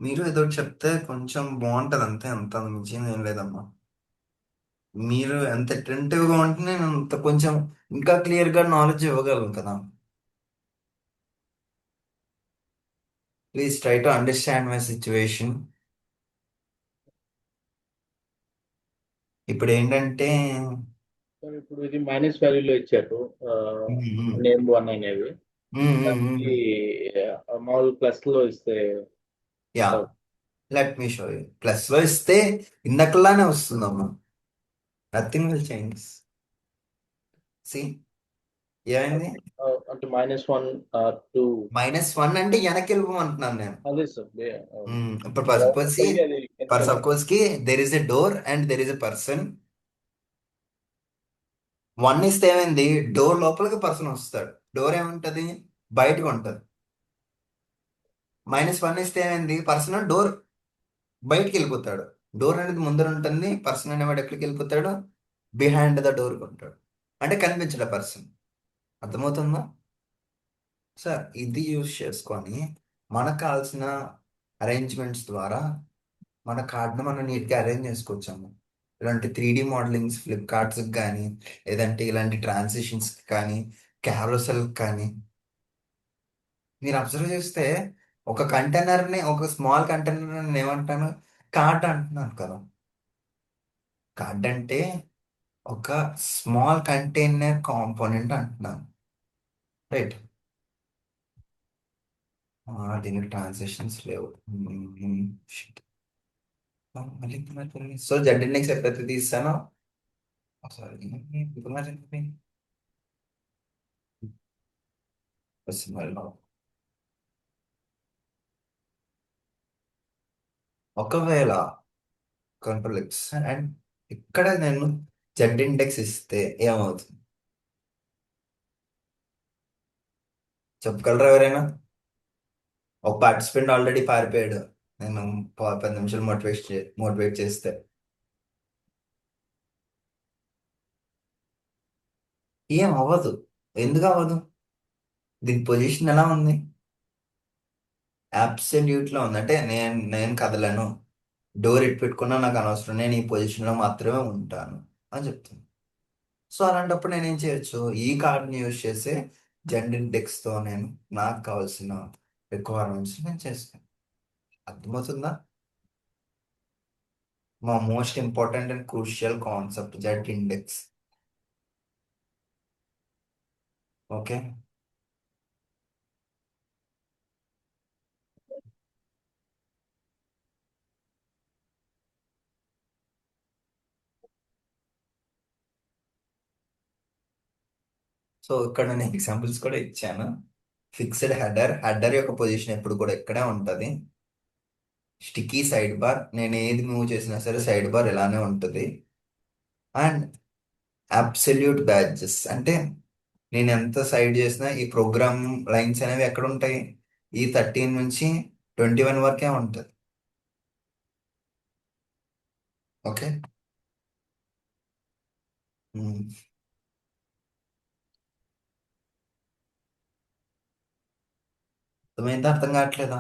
మీరు ఏదో ఒకటి చెప్తే కొంచెం బాగుంటది అంతే, అంత మించి ఏం లేదమ్మా. మీరు ఎంత attentive గా ఉంటే నేను అంత కొంచెం ఇంకా క్లియర్ గా నాలెడ్జ్ ఇవ్వగలను కదా. Please try to understand my situation. ఇప్పుడు ఏంటంటే సార్ ఇప్పుడు ఇది మైనస్ వాల్యూలో ఇచ్చారు. మ్మ్, నేమ్ వన్ అనేది దానికి మ్మ్. మామూలు ప్లస్ లో ఇస్తే యా, ఎట్లా? Let me show you. Plus లో ఇస్తే ఇందకలానే వస్తుందమ్మా. Nothing will change. సి, ఏమైంది? అంటే -1 2. -1 అంటే వెనక్కి వెళ్ళిపోమంటున్నాను నేను. అదే సార్. ఇప్పుడు రౌండ్ సపోజ్ కి, పోయి అది ఫర్ వెనక్కి సపోజ్ కి there is a door and there is a person. 1 ఇస్తే ఏమైంది? డోర్ లోపలికి పర్సన్ వస్తాడు, డోర్ ఏముంటది? బయటకు ఉంటది. -1 ఇస్తే ఏమైంది? పర్సన్ డోర్ బయటికి వెళ్ళిపోతాడు. డోర్ అనేది ముందర ఉంటుంది, పర్సన్ అనేవాడు ఎక్కడికి వెళ్ళిపోతాడు? బిహైండ్ ద డోర్కి ఉంటాడు. అంటే కనిపించడు పర్సన్. అర్థమవుతుందా సార్? ఇది యూజ్ చేసుకొని మనకు కావాల్సిన అరేంజ్మెంట్స్ ద్వారా మన కార్డ్ను మనం నీట్గా అరేంజ్ చేసుకోవచ్చాము. ఇలాంటి 3D మోడలింగ్స్ ఫ్లిప్కార్ట్స్ కానీ, లేదంటే ఇలాంటి ట్రాన్సిషన్స్ కానీ, క్యారోసెల్ కానీ మీరు అబ్జర్వ్ చేస్తే ఒక కంటైనర్ని, ఒక స్మాల్ కంటైనర్ ఏమంటాను? కార్డ్ అంటున్నాను కదా. కార్డ్ అంటే ఒక స్మాల్ కంటైనర్ కాంపోనెంట్ అంటున్నాను, రైట్? దీనికి ట్రాన్సాక్షన్స్ లేవు. Shit. సో జెడ్ ఇండెక్స్ ఎప్పుడైతే తీస్తానో, సారీ ఇప్పుడు మరి వస్తుంది. ఒకవేళ కంట్రోల్ ఎక్స్ అండ్ ఇక్కడ నేను జెడ్ ఇండెక్స్ ఇస్తే ఏమవుతుంది చెప్పగలరా ఎవరైనా? ఒక పార్టిసిపెంట్ ఆల్రెడీ పారిపోయాడు, నేను 10 నిమిషాలు మోటివేట్ చేస్తే. ఏం అవ్వదు. ఎందుకు అవ్వదు? దీని పొజిషన్ ఎలా ఉంది? అబ్సల్యూట్ లో ఉంది. అంటే నేను కదలను, డోర్ ఇటు పెట్టుకున్నా నాకు అనవసరం, నేను ఈ పొజిషన్ లో మాత్రమే ఉంటాను అని చెప్తాను. సో అలాంటప్పుడు నేను ఏం చేయొచ్చు? ఈ కార్డ్ని యూజ్ చేసి జెండర్ ఇండెక్స్ తో నేను నాకు కావాల్సిన రిక్వైర్మెంట్స్ నేను చేస్తాను. అర్థమవుతుందా? మా most important and crucial concept Z index. Okay. So ఇక్కడ నేను ఎగ్జాంపుల్స్ కూడా ఇచ్చాను. ఫిక్స్డ్ హెడర్, హెడర్ యొక్క పొజిషన్ ఎప్పుడు కూడా ఇక్కడే ఉంటుంది. స్టిక్కీ సైడ్ బార్, నేను ఏది మూవ్ చేసినా సరే సైడ్ బార్ ఇలానే ఉంటుంది. అండ్ అబ్సల్యూట్ బ్యాడ్జెస్ అంటే నేను ఎంత సైడ్ చేసినా ఈ ప్రోగ్రామ్ లైన్స్ అనేవి ఎక్కడ ఉంటాయి? ఈ 13 నుంచి 21 వరకే ఉంటుంది. ఓకే. అర్థమైందా, అర్థం కావట్లేదా?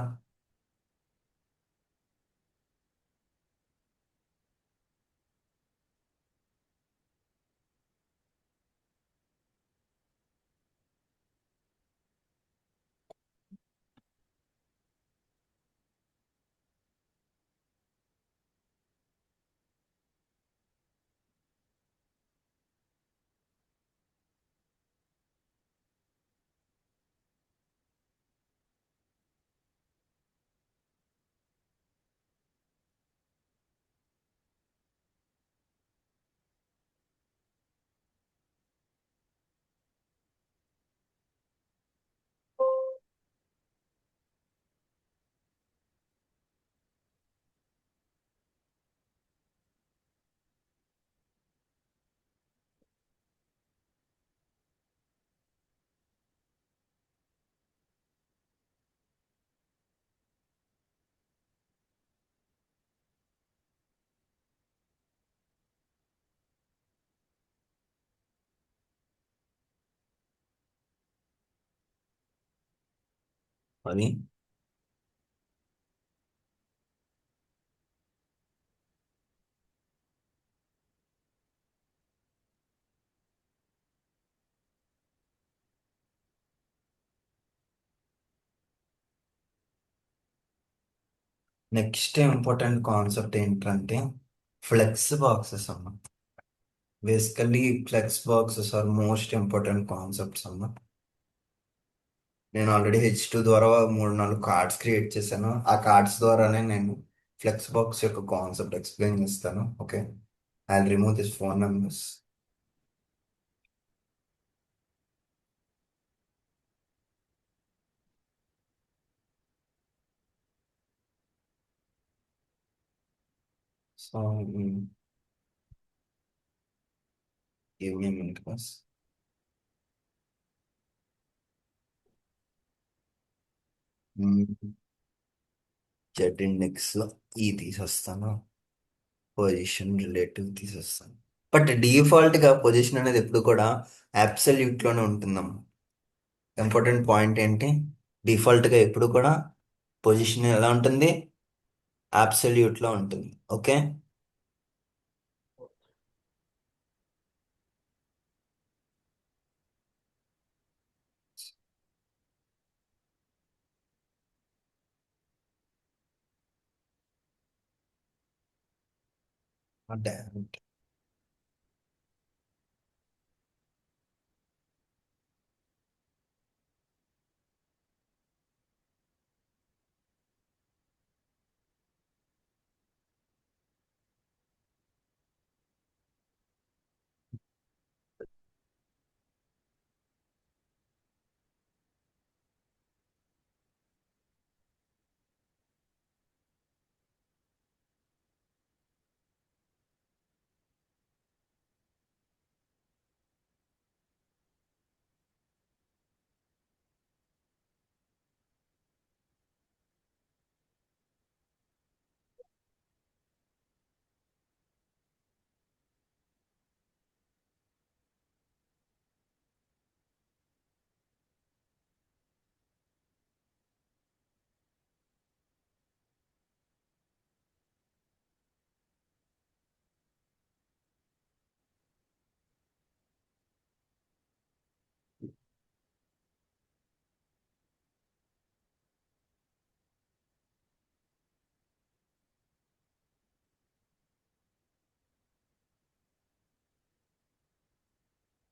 అది నెక్స్ట్ ఇంపార్టెంట్ కాన్సెప్ట్ ఏంటంటే ఫ్లెక్స్ బాక్సెస్ అమ్మ. Basically flex boxes are most important concepts అమ్మ. నేను ఆల్రెడీ H2 ద్వారా 3-4 కార్డ్స్ క్రియేట్ చేశాను. ఆ కార్డ్స్ ద్వారానే నేను ఫ్లెక్స్ బాక్స్ యొక్క కాన్సెప్ట్ ఎక్స్ప్లెయిన్ చేస్తాను. Okay, I remove this phone numbers. So give me a minute, boss. Z index లో ఈ తీసేస్తాను, పొజిషన్ రిలేటివ్ తీసేస్తాను. బట్ డిఫాల్ట్ గా పొజిషన్ అనేది ఎప్పుడు కూడా అబ్సల్యూట్ లోనే ఉంటుందమ్మా. ఇంపార్టెంట్ పాయింట్ ఏంటి, డిఫాల్ట్ గా ఎప్పుడు కూడా పొజిషన్ ఎలా ఉంటుంది, అబ్సల్యూట్ లో ఉంటుంది. ఓకే. అంటే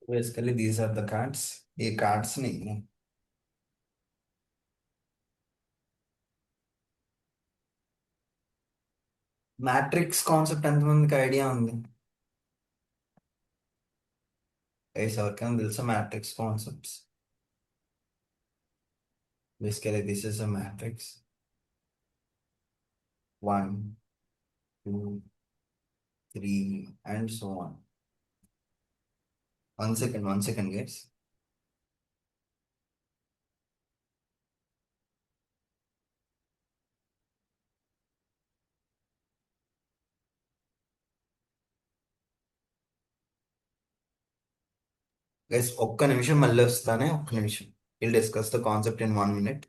basically these are the cards. ఈ కార్డ్స్ ని మ్యాట్రిక్స్ కాన్సెప్ట్ ఎంతమందికి ఐడియా ఉంది? ఎవరికైనా తెలుసా matrix concepts? Basically this is a matrix 1, 2, 3 and so on. 1 second guys. Guys ఒక్క నిమిషం మళ్ళీ వస్తానే, ఒక్క నిమిషం. Will discuss the concept in 1 minute.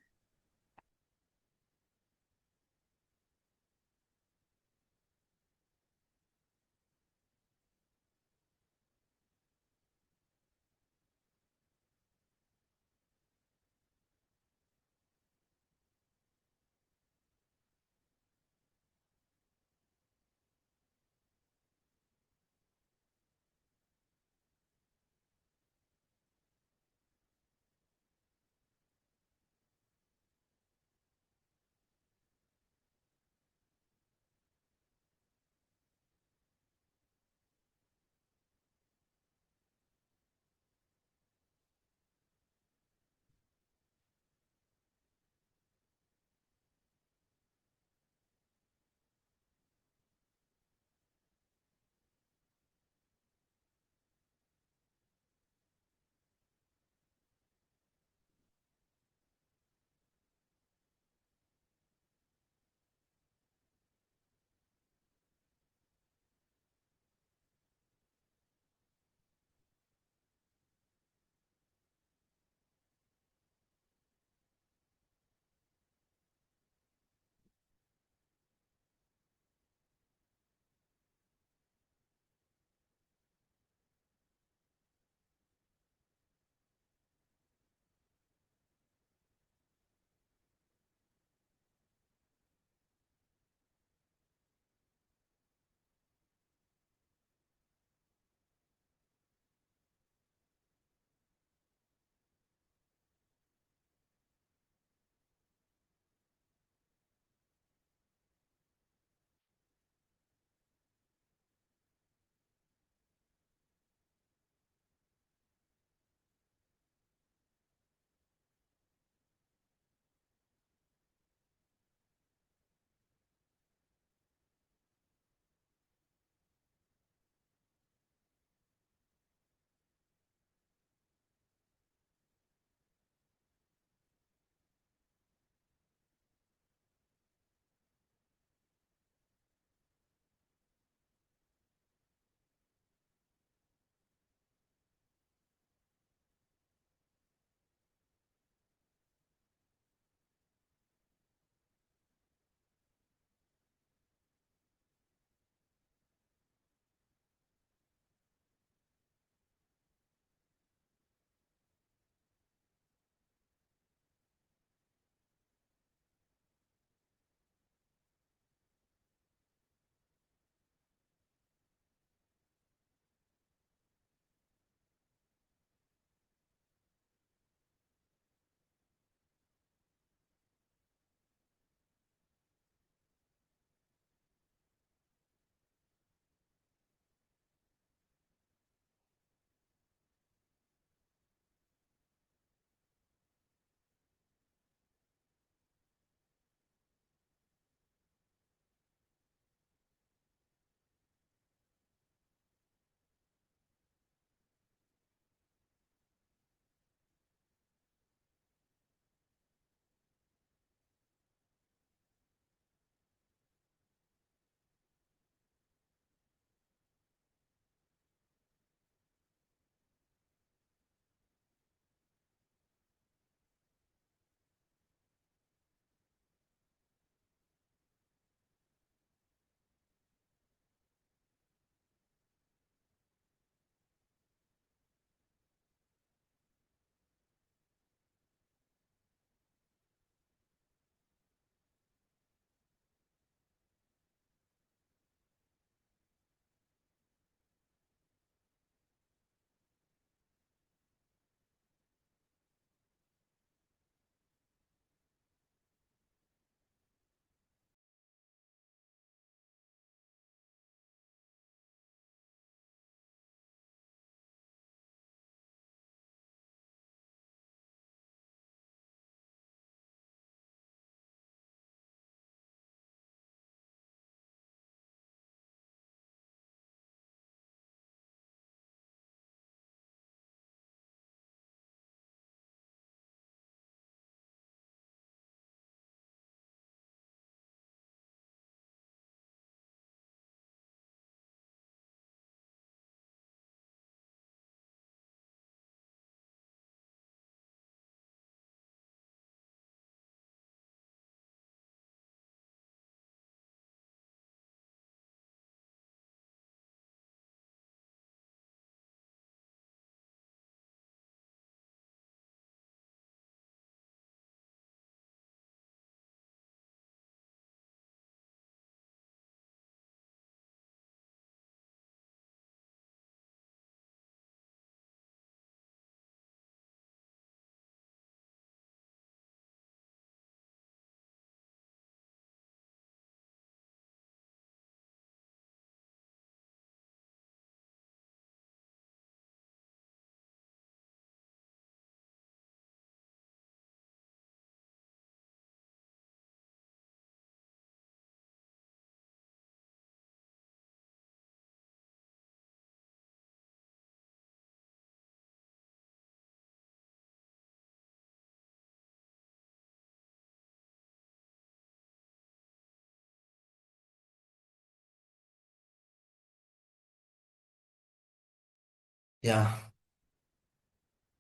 Yeah,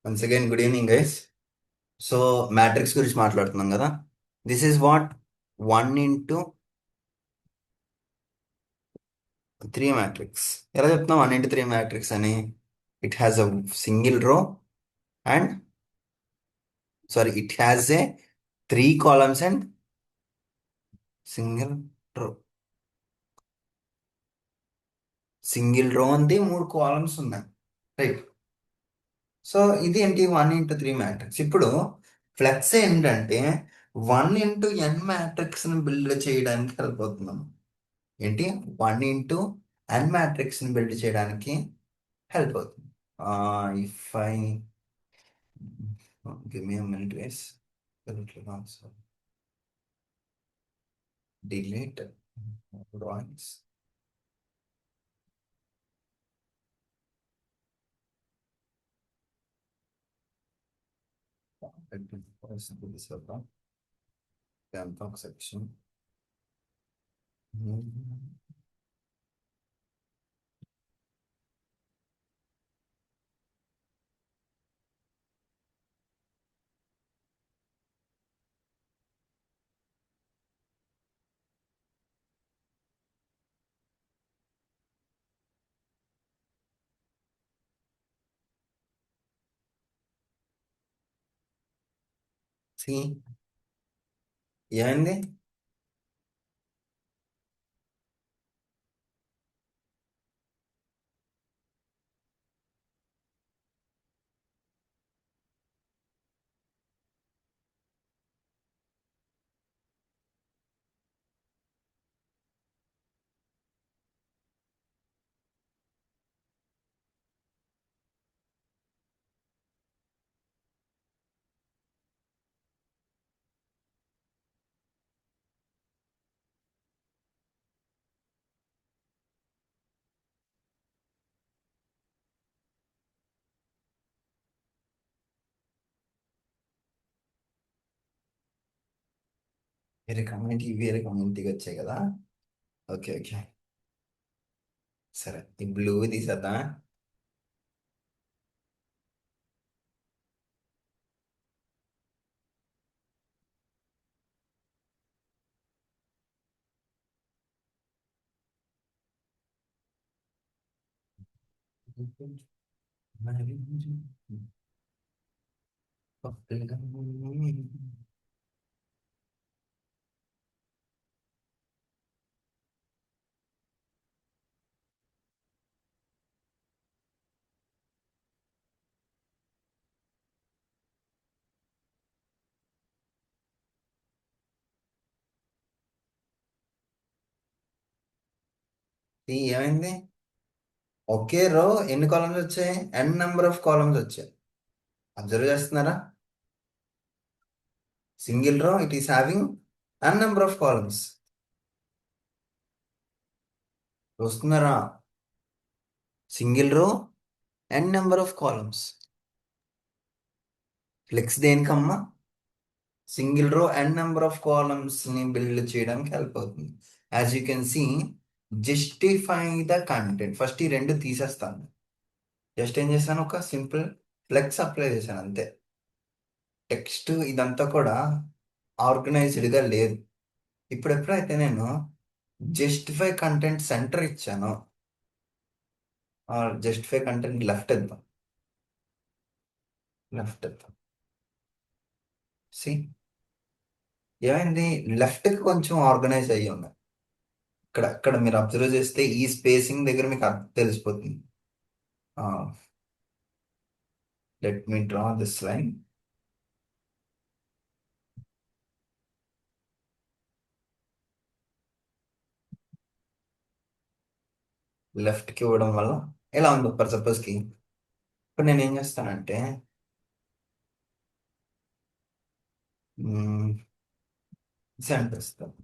once again good evening guys. So matrix గురించి మాట్లాడుతున్నాం కదా. This is what 1 into 3 matrix. ఎలా చెప్తున్నాం 1 into 3 మ్యాట్రిక్స్ అని? ఇట్ హ్యాస్ అ సింగిల్ రో and it has a 3 columns and single రో. Single రో అంతే, 3 columns ఉన్నాయి, రైట్? సో ఇది ఏంటి 1 into 3 మ్యాట్రిక్స్. ఇప్పుడు ఫ్లెక్స్ ఏంటంటే 1 into n మ్యాట్రిక్స్ని బిల్డ్ చేయడానికి హెల్ప్ అవుతున్నాం. ఏంటి 1 into n మ్యాట్రిక్స్ని బిల్డ్ చేయడానికి హెల్ప్ అవుతుంది. If I give me minute guys, delete drawings. Section C ఏమైంది? వేరే కమ్యూనిటీకి వచ్చాయి కదా. ఓకే ఓకే, సరే ఈ బ్లూ తీసేద్దాం. ఏమైంది? ఒకే రో ఎన్ని కాలమ్స్ వచ్చాయి? n నెంబర్ ఆఫ్ కాలమ్స్ వచ్చాయి. అబ్జర్వ్ చేస్తున్నారా? Single row it is having n number of columns. చూస్తున్నారా? Single row n number of columns. Flex దేనికమ్మా? Single row n number of columns ని బిల్డ్ చేయడానికి హెల్ప్ అవుతుంది. As you can see, justify the content. First ఈ రెండు తీసేస్తాను. Just ఏం చేశాను, ఒక సింపుల్ ఫ్లెక్స్ అప్లై చేశాను అంతే. టెక్స్ట్ ఇదంతా కూడా ఆర్గనైజ్డ్గా లేదు. ఇప్పుడు ఎప్పుడైతే నేను జస్టిఫై కంటెంట్ సెంటర్ ఇచ్చానో, జస్టిఫై కంటెంట్ లెఫ్ట్ ఇద్దాం. సి ఏమైంది? లెఫ్ట్కి కొంచెం ఆర్గనైజ్ అయ్యి ఉన్నాయి. ఇక్కడ మీరు అబ్జర్వ్ చేస్తే ఈ స్పేసింగ్ దగ్గర మీకు తెలిసిపోతుంది. Let me draw this line. లెఫ్ట్కి ఇవ్వడం వల్ల ఎలా ఉంది? ఫర్ సపోజ్కి ఇప్పుడు నేను ఏం చేస్తానంటే సెంటర్ ఇస్తాను.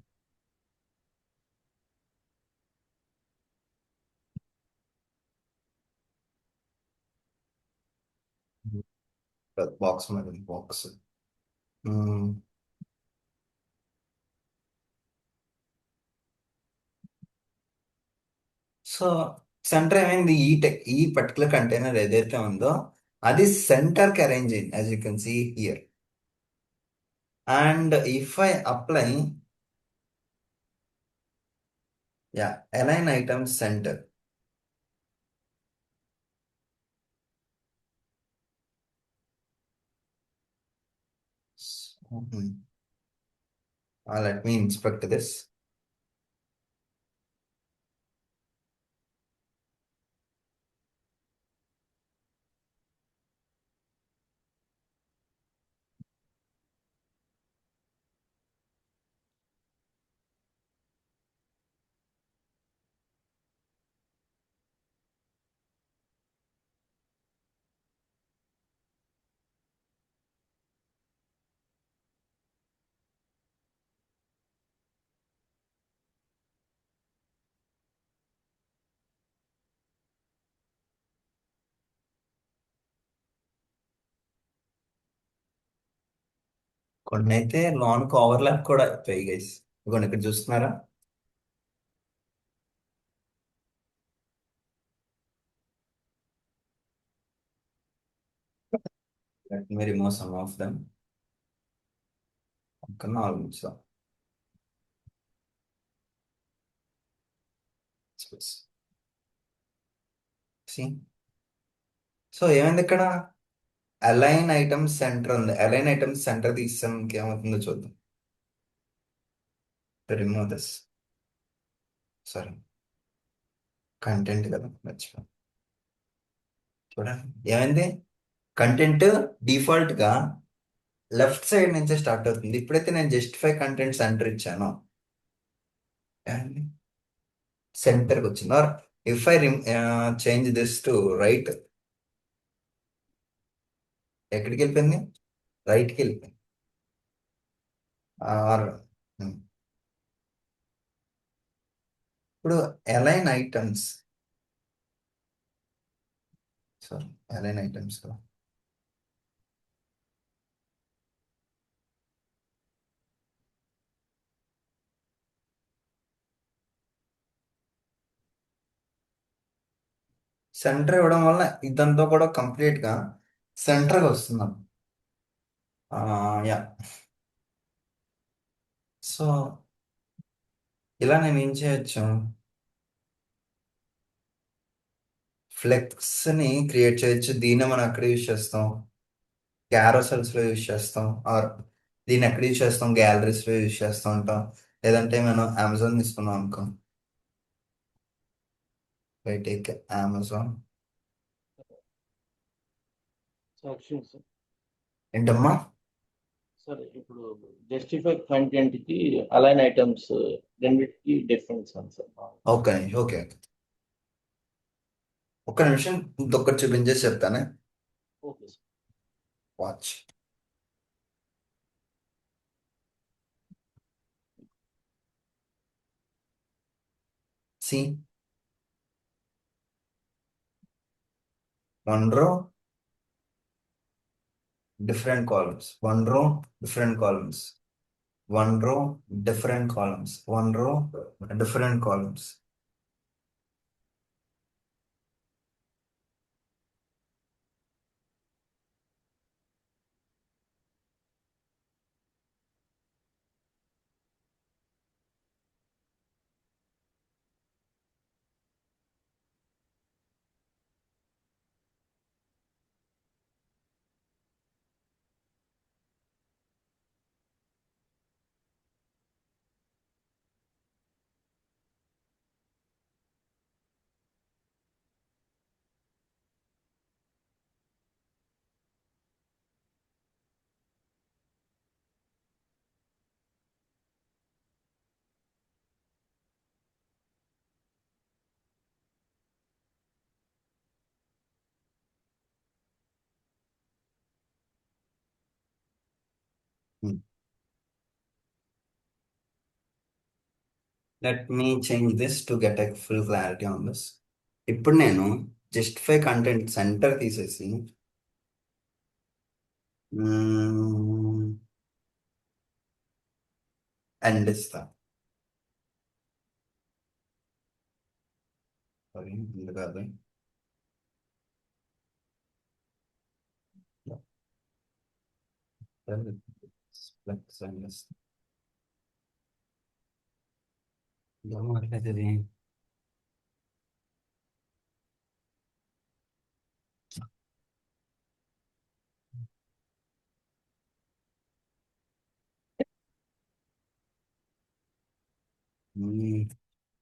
బాక్స్ మీద బాక్స్. సో సెంటర్ ఏమైంది, ఈ పర్టికులర్ కంటైనర్ ఏదైతే ఉందో అది సెంటర్ కి అరేంజ్ అయింది, as you can see here. And if I apply, yeah, align items center. Let me inspect this. కొన్ని అయితే లోన్కి ఓవర్లాప్ కూడా అయిపోయాయి గైస్. ఇదిగోండి ఇక్కడ చూస్తున్నారా? Let me remove some of them. ఒక నాలుగు నిమిషాలు. See? సో ఏమైంది ఇక్కడ? అలైన్ ఐటమ్స్ సెంటర్ ఉంది. అలైన్ ఐటమ్స్ సెంటర్ తీసాం, ఇంకేమవుతుందో చూద్దాం. Remove this. సారీ, కంటెంట్ కదా, మర్చిపోయాను. చూడండి ఏమైంది, కంటెంట్ డిఫాల్ట్ గా లెఫ్ట్ సైడ్ నుంచే స్టార్ట్ అవుతుంది. ఇప్పుడైతే నేను జస్టిఫై కంటెంట్ సెంటర్ ఇచ్చాను, సెంటర్కి వచ్చింది. Or if I change this to right, ఎక్కడికి వెళ్ళిపోయింది? రైట్కి వెళ్ళిపోయింది. ఆర్ ఇప్పుడు align items, sorry, align items center ఇవ్వడం వల్ల ఇదంతా కూడా కంప్లీట్ గా సెంటర్గా వస్తున్నాం. యా, సో ఇలా నేను ఏం చేయొచ్చు, ఫ్లెక్స్ ని క్రియేట్ చేయొచ్చు. దీన్ని మనం అక్కడ యూజ్ చేస్తాం, క్యారోసెల్స్ లో యూజ్ చేస్తాం, ఆర్ దీన్ని ఎక్కడ యూజ్ చేస్తాం, గ్యాలరీస్ లో యూజ్ చేస్తూ ఉంటాం. లేదంటే మనం అమెజాన్ తీసుకున్నాం అనుకో, టేక్ అమెజాన్. సాక్షి సార్. ఏంటమ్మా? సరే, ఇప్పుడు జస్టిఫై కంటెంట్ కి అలైన్ ఐటమ్స్ రెండింటికి డిఫరెన్స్ అని సార్. ఓకే ఓకే, ఒక్క నిమిషం ఇంకొకటి చూపించేసి చెప్తానే. Okay sir. Watch. See, one row, different columns, one row, different columns, one row, different columns, one row, different columns. Hmm. Let me change this to get a full clarity on this. ఇప్పుడు నేను justify content centre తీసేసి end ఇస్తా. Sorry ఇది కాదు. Flex and ఏం మాట్లాడుతుంది.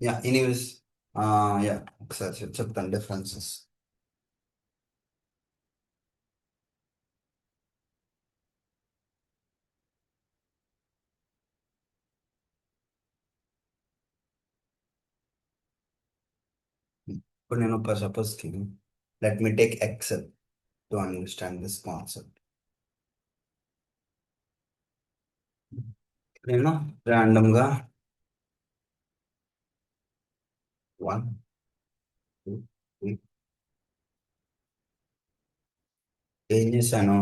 Yeah anyways, yeah ఒకసారి చెప్తాను డిఫరెన్సెస్. ఇప్పుడు నేను ఒక సపోజ్కి let me take excel to understand this concept. నేను ర్యాండమ్గా 1 2 3 ఏం చేశాను,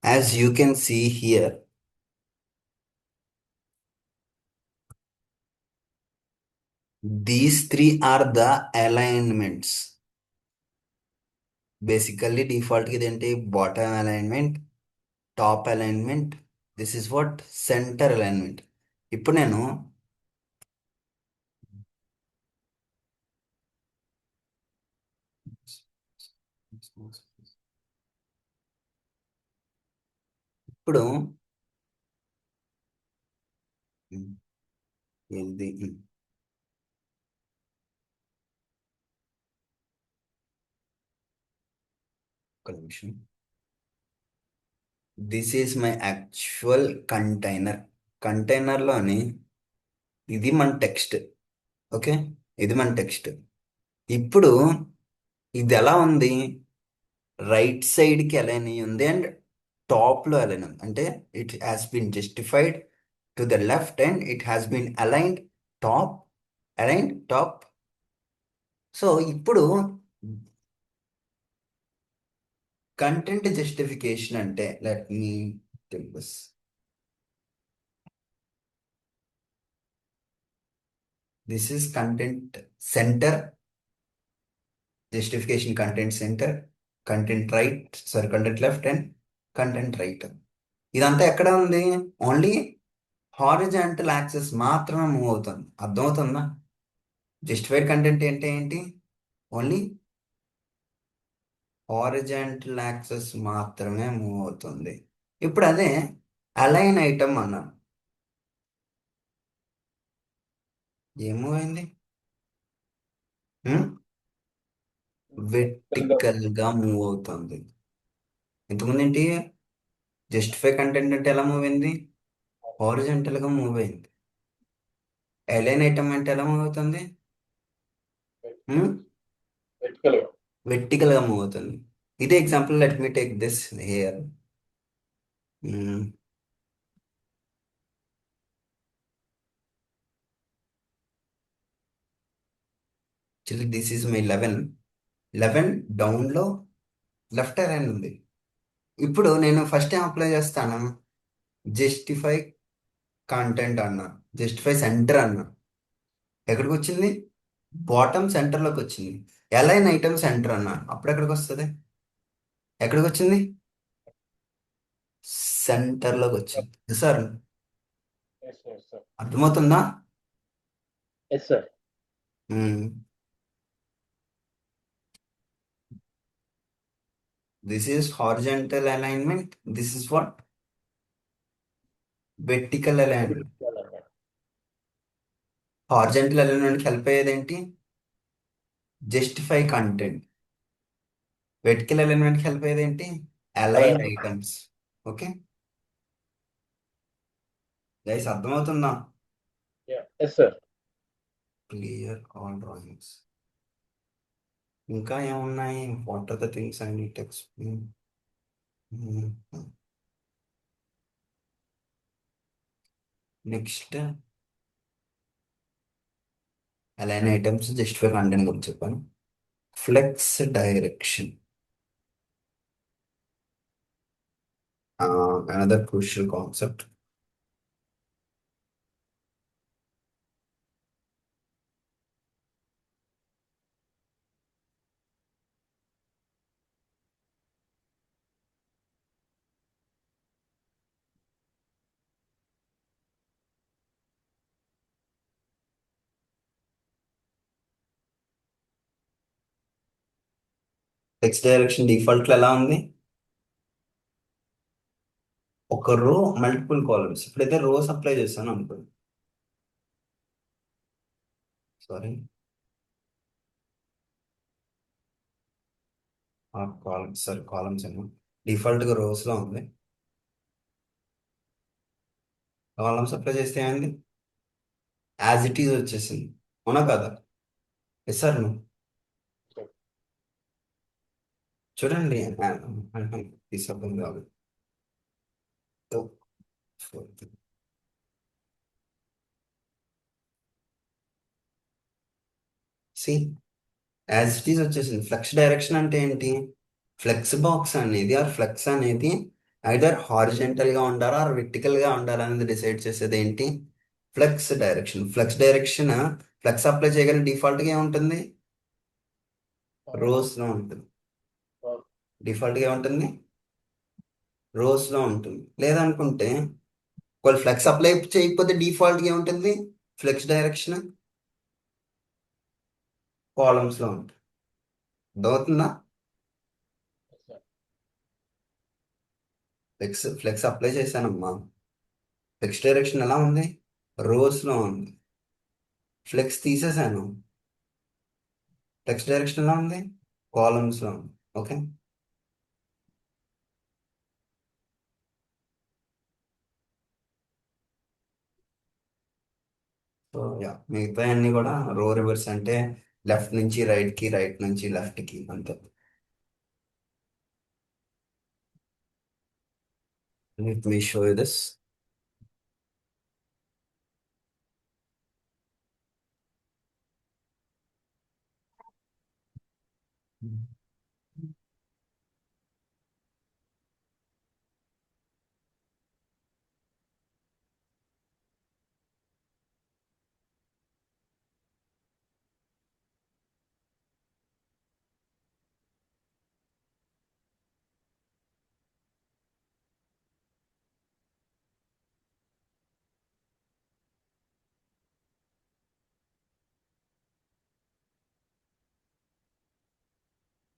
as you can see here, these three are the alignments. Basically default ఇదేంటి, bottom alignment, top alignment, this is what center alignment. ఇప్పుడు నేను ఇప్పుడు ఏంది, ఒక నిమిషం. This is my actual container. కంటైనర్లోని ఇది మన టెక్స్ట్. ఓకే, ఇది మన టెక్స్ట్. ఇప్పుడు ఇది ఎలా ఉంది, రైట్ సైడ్కి అలైన్ అయ్యి ఉంది అండ్ టాప్లో అలైన్ ఉంది. అంటే it has been justified to the left and it has been top aligned top. So ఇప్పుడు కంటెంట్ జస్టిఫికేషన్ అంటే let me tell this. This is content center justification, content center, content right, sorry, content left and content right. ఇదంతా ఎక్కడ ఉంది, only horizontal access మాత్రమే move అవుతుంది. అర్థమవుతుందా? Justified content అంటే ఏంటి, ఓన్లీ హారిజాంటల్ యాక్సెస్ మాత్రమే మూవ్ అవుతుంది. ఇప్పుడు అదే అలైన్ ఐటమ్ అన్నాను, ఏం మూవ్ అయింది, వెర్టికల్ గా మూవ్ అవుతుంది. ఇంతకుముందు ఏంటి, జస్టిఫై కంటెంట్ అంటే ఎలా మూవ్ అయింది, హారిజాంటల్ గా మూవ్ అయింది. అలైన్ ఐటమ్ అంటే ఎలా మూవ్ అవుతుంది, వెర్టికల్ వెర్టికల్ గా మూవ్ అవుతుంది. ఇదే example, let me take this here. This is my 11 down లో లెఫ్ట్ అలైన్ ఉంది. ఇప్పుడు నేను ఫస్ట్ ఏం అప్లై చేస్తాను, జస్టిఫై కంటెంట్ అన్నా, జస్టిఫై సెంటర్ అన్నా, ఎక్కడికి వచ్చింది, బాటమ్ సెంటర్లోకి వచ్చింది. అలైన్ ఐటమ్ సెంటర్ అన్నా, అప్పుడు ఎక్కడికి వస్తుంది, ఎక్కడికి వచ్చింది, సెంటర్లోకి వచ్చింది. సార్ ఎస్ సార్, అర్థమవుతుందా? Yes sir. This is horizontal alignment, this is what vertical alignment. Horizontal అలైన్మెంట్కి హెల్ప్ అయ్యేది ఏంటి, జస్టిఫై కంటెంట్. వెర్టికల్ అలైన్మెంట్కి హెల్ప్ అయ్యేది ఏంటి, అలైన్ ఐటమ్స్. ఓకే గైస్, అర్థమవుతుందా? Yes sir. Clear all drawings. ఇంకా ఏమున్నాయి, what are the things I need to explain. Next align items, justify content గురించి చెప్పాను. Flex direction. Another crucial concept. X direction default ఎలా ఉంది? ఒక రో మల్టిపుల్ కాలమ్స్. ఇప్పుడైతే రోస్ అప్లై చేస్తాను అనుకో. సారీ, కాలమ్స్, సారీ కాలమ్స్ ఏమో డిఫాల్ట్గా రోస్లో ఉంది. కాలమ్స్ అప్లై చేస్తే ఏమైంది? యాజ్ ఇట్ ఈజ్ వచ్చేసింది. అవునా కదా? Yes sir. చూడండి, తీసుకుంది కాదు. సి, యాజ్ ఇట్ ఈజ్ వచ్చేసింది. ఫ్లెక్స్ డైరెక్షన్ అంటే ఏంటి? ఫ్లెక్స్ బాక్స్ అనేది ఆర్ ఫ్లెక్స్ అనేది ఐదర్ హారిజెంటల్ గా ఉండాలా ఆర్ వెర్టికల్ గా ఉండాలా అనేది డిసైడ్ చేసేది ఏంటి? Flex direction. Flex direction flex apply చేయగల డిఫాల్ట్ గా ఏముంటుంది? రోస్ లో ఉంటుంది. డిఫాల్ట్ గా ఏముంటుంది? రోస్ లో ఉంటుంది. లేదనుకుంటే ఒకవేళ ఫ్లెక్స్ అప్లై చేయకపోతే డిఫాల్ట్ గా ఏముంటుంది? ఫ్లెక్స్ డైరెక్షన్ కాలమ్స్ లో ఉంటుంది. అర్థమవుతుందా? ఫ్లెక్స్ అప్లై చేశానమ్మా. ఫ్లెక్స్ డైరెక్షన్ ఎలా ఉంది? రోస్ లో ఉంది. ఫ్లెక్స్ తీసేసాను. ఫ్లెక్స్ డైరెక్షన్ ఎలా ఉంది? కాలమ్స్ లో ఉంది. ఓకే. సో యా, మిగతా అన్ని కూడా రో రివర్స్ అంటే లెఫ్ట్ నుంచి రైట్ కి, రైట్ నుంచి లెఫ్ట్ కి అంతే. Let me show you this.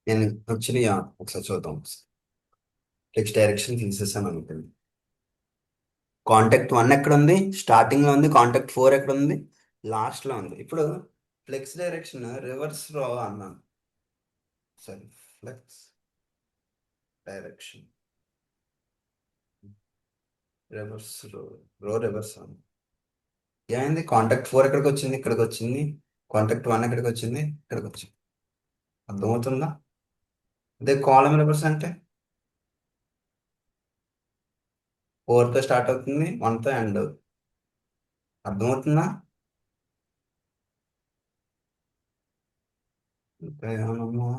నేను యాక్చువల్లీ ఒకసారి చూద్దాం. ఫ్లెక్స్ డైరెక్షన్ తీసేసాను అనుకోండి. కాంటాక్ట్ 1 ఎక్కడ ఉంది? స్టార్టింగ్ లో ఉంది. కాంటాక్ట్ 4 ఎక్కడ ఉంది? లాస్ట్ లో ఉంది. ఇప్పుడు ఫ్లెక్స్ డైరెక్షన్ రివర్స్ రో అన్నాను. సారీ, ఫ్లెక్స్ డైరెక్షన్ రివర్స్ రో, రో రివర్స్ అన్న. ఏమైంది? కాంటాక్ట్ 4 ఎక్కడికి వచ్చింది? ఇక్కడికి వచ్చింది. కాంటాక్ట్ 1 ఎక్కడికి వచ్చింది? ఇక్కడికి వచ్చింది. అర్థమవుతుందా? అదే కాలం రివర్స్ అంటే 4 తో స్టార్ట్ అవుతుంది, 1 తో ఎండ్ అవుతుంది. అర్థమవుతుందా? ఇంకా ఏమన్నా?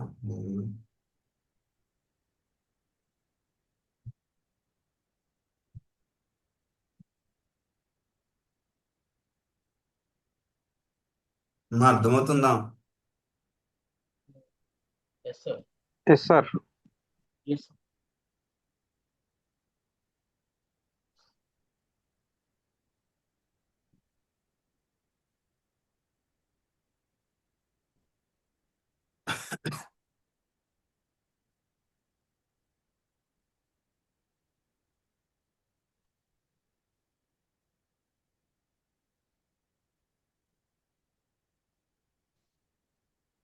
అర్థమవుతుందా? Yes sir. Yes sir. Yes.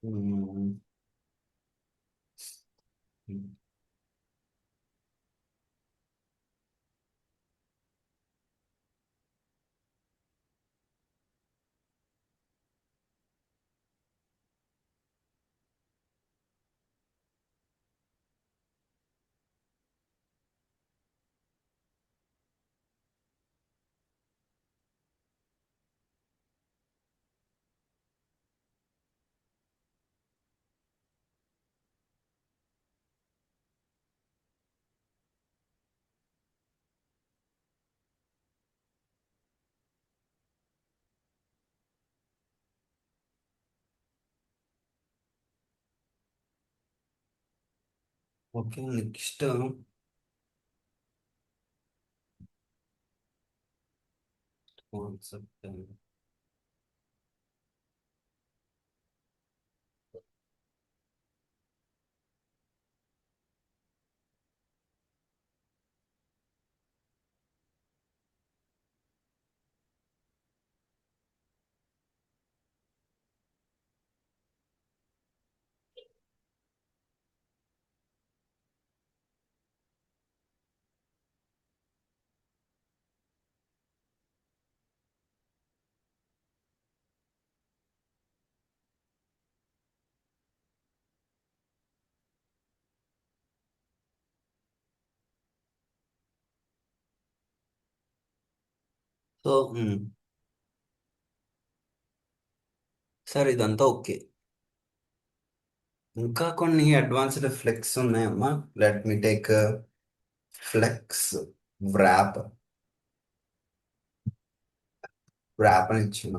Um. Okay, next. Concept. So sir ఇదంతా ఓకే. ఇంకా కొన్ని అడ్వాన్స్డ్ ఫ్లెక్స్ ఉన్నాయమ్మా. Let me take flex wrap. Wrap అని ఇచ్చిన.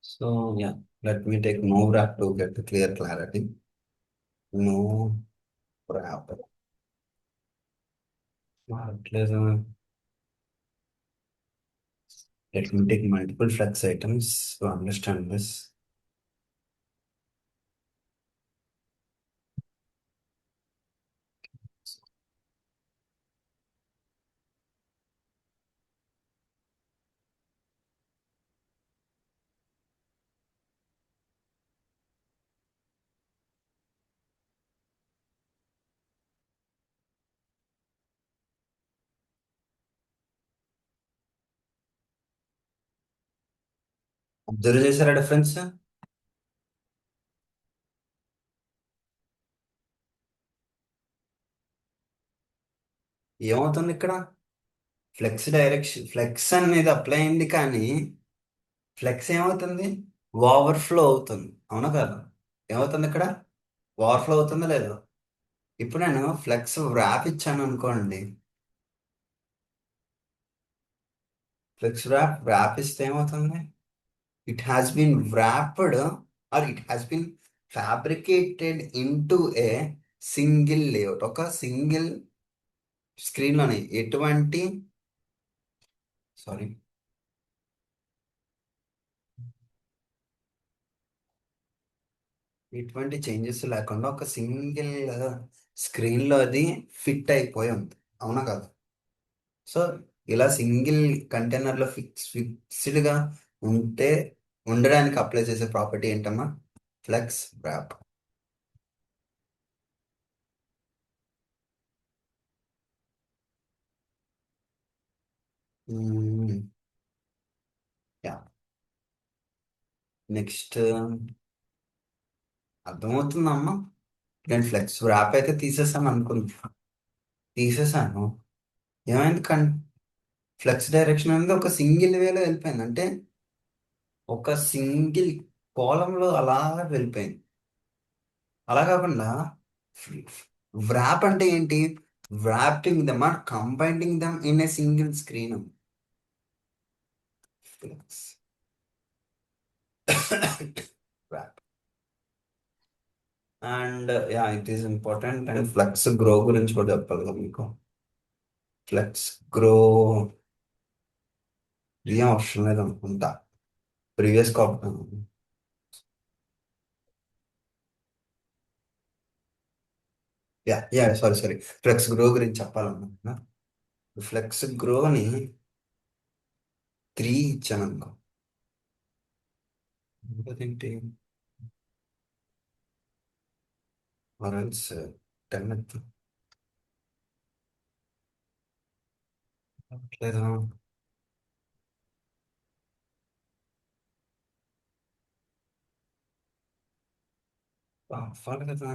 So yeah, let me take no wrap to get the clear clarity. No wrap. Let me take multiple flex items to understand this. Observe చేశారా difference? ఏమవుతుంది ఇక్కడ? Flex direction, flex అనేది apply అయింది కానీ flex ఏమవుతుంది? Overflow అవుతుంది, అవునా కదా? ఏమవుతుంది ఇక్కడ? ఓవర్ఫ్లో అవుతుందా లేదా? ఇప్పుడు నేను ఫ్లెక్స్ వ్రాప్ ఇచ్చాను అనుకోండి. ఫ్లెక్స్ వ్రాప్ ఇస్తే ఏమవుతుంది? It has been wrapped or it has been fabricated into a single layout. ఒక సింగిల్ స్క్రీన్లోనే ఎటువంటి, సారీ, ఎటువంటి చేంజెస్ లేకుండా ఒక సింగిల్ స్క్రీన్లో అది ఫిట్ అయిపోయి ఉంది, అవునా కదా? సో ఇలా సింగిల్ కంటైనర్లో ఫిక్స్డ్గా ఉంటే ఉండడానికి అప్లై చేసే ప్రాపర్టీ ఏంటమ్మా? Flex wrap. Yeah, next. అర్థమవుతుందమ్మా? నేను ఫ్లెక్స్ వ్రాప్ అయితే తీసేసాను అనుకుంటున్నా. తీసేసాను. ఏమైంది? ఫ్లెక్స్ డైరెక్షన్ అనేది ఒక సింగిల్ వేలో వెళ్ళిపోయింది. అంటే ఒక సింగిల్ కోలంలో అలా వెళ్ళిపోయింది. అలా కాకుండా వ్రాప్ అంటే ఏంటి? Wrapping them or combining them in a single screen. Flex wrap. And yeah, it is important. And flex grow గురించి కూడా చెప్పాలి కదా మీకు. ఫ్లెక్స్ గ్రో ఏం అవసరం లేదు అనుకుంటా. Previous cap. Yeah yeah, sorry sorry, flex grow గురించి చెప్పాలనుకుంటున్నా. ఫ్లెక్స్ గ్రోని 3 ఇచ్చాను అనుకో. ఇంకోటి ఆర్ఎల్స్ 10. లేదా అవ్వాలి కదా.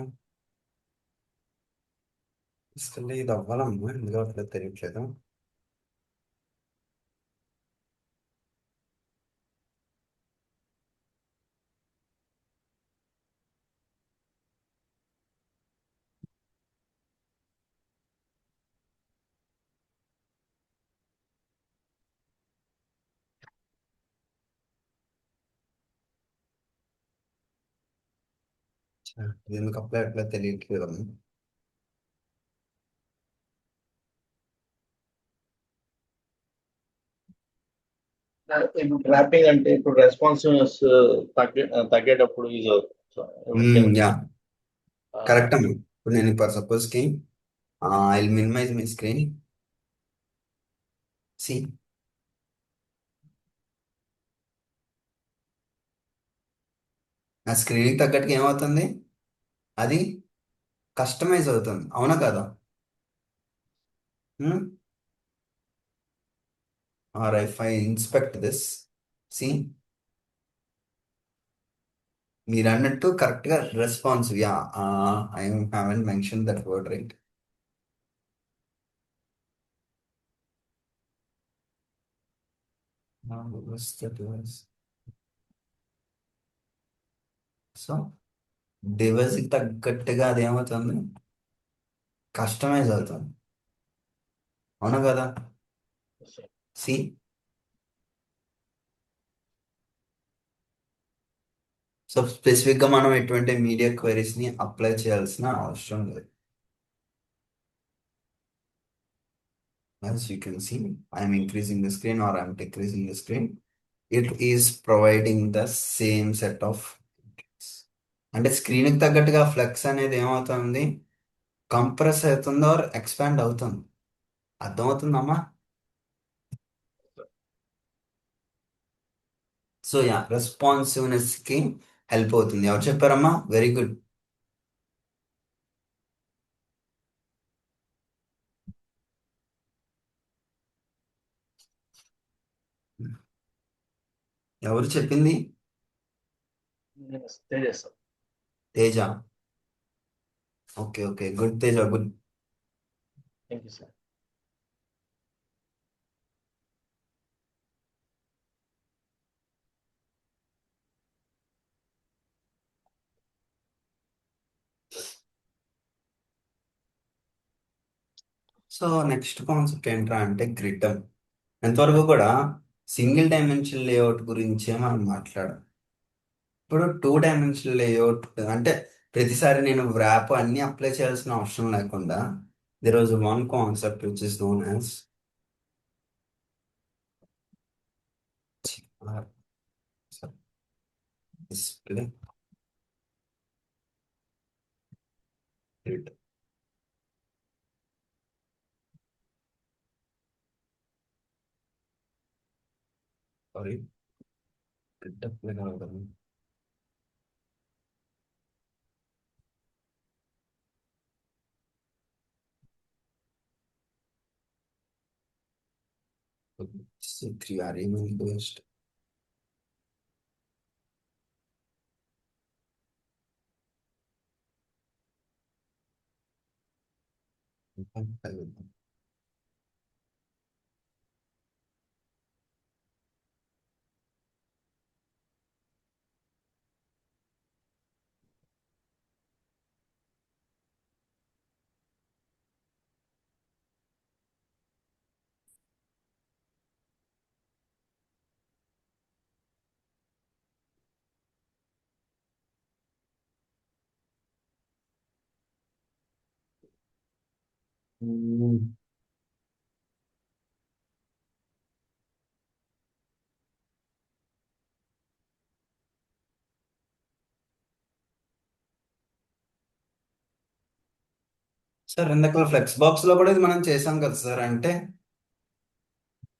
అసలు ఇది అవ్వాలమ్మా, ఎందుకు అవ్వట్లేదు తెలియట్లేదు. ఛా, ఇది ఎందుకు అప్లై అవ్వట్లేదు తెలియట్లేదు అమ్మా. ఇప్పుడు ర్యాపింగ్ అంటే ఇప్పుడు రెస్పాన్సివ్నెస్ తగ్గేటప్పుడు యూజ్ అవుతుంది. యా, కరెక్ట్ అమ్మా. ఇప్పుడు నేను ఇప్పుడు సపోజ్కి I minimize my screen. See, నా స్క్రీన్కి తగ్గట్టుగా ఏమవుతుంది, అది కస్టమైజ్ అవుతుంది, అవునా కదా? Or if I inspect this, see, మీరు అన్నట్టు కరెక్ట్గా responsive. Yeah, I haven't mention that word right. So డివైస్కి తగ్గట్టుగా అది ఏమవుతుంది, కస్టమైజ్ అవుతుంది, అవునా కదా? సి, సో స్పెసిఫిక్గా మనం ఎటువంటి మీడియా క్వైరీస్ని అప్లై చేయాల్సిన అవసరం లేదు. As you can see, I am increasing the screen or I am decreasing the screen. It is providing the same set of details. అంటే స్క్రీన్కి తగ్గట్టుగా ఫ్లెక్స్ అనేది ఏమవుతుంది, కంప్రెస్ అవుతుంది ఆర్ ఎక్స్పాండ్ అవుతుంది. అర్థమవుతుందమ్మా? సో యా, రెస్పాన్సివ్నెస్కి హెల్ప్ అవుతుంది. ఎవరు చెప్పారమ్మా? Very good. ఎవరు చెప్పింది? చేస్తాం. Teja. Okay okay, good Teja, good. Thank you sir. So next concept ఏంట్రా అంటే గ్రిడ్. ఎంతవరకు కూడా సింగిల్ డైమెన్షన్ లేఅవుట్ గురించే మనం మాట్లాడాం. ఇప్పుడు 2 డైమెన్షనల్ లేఅవుట్ అంటే ప్రతిసారి నేను వ్రాప్ అన్ని అప్లై చేయాల్సిన అవసరం లేకుండా there was one concept which is known as display grid. Sorry, grid apply కావాలి. త్రీ ఆర్ ఏమైంది వేస్ట్. సార్ ఇందాక ఫ్లెక్స్ బాక్స్ లో కూడా ఇది మనం చేసాం కదా సార్. అంటే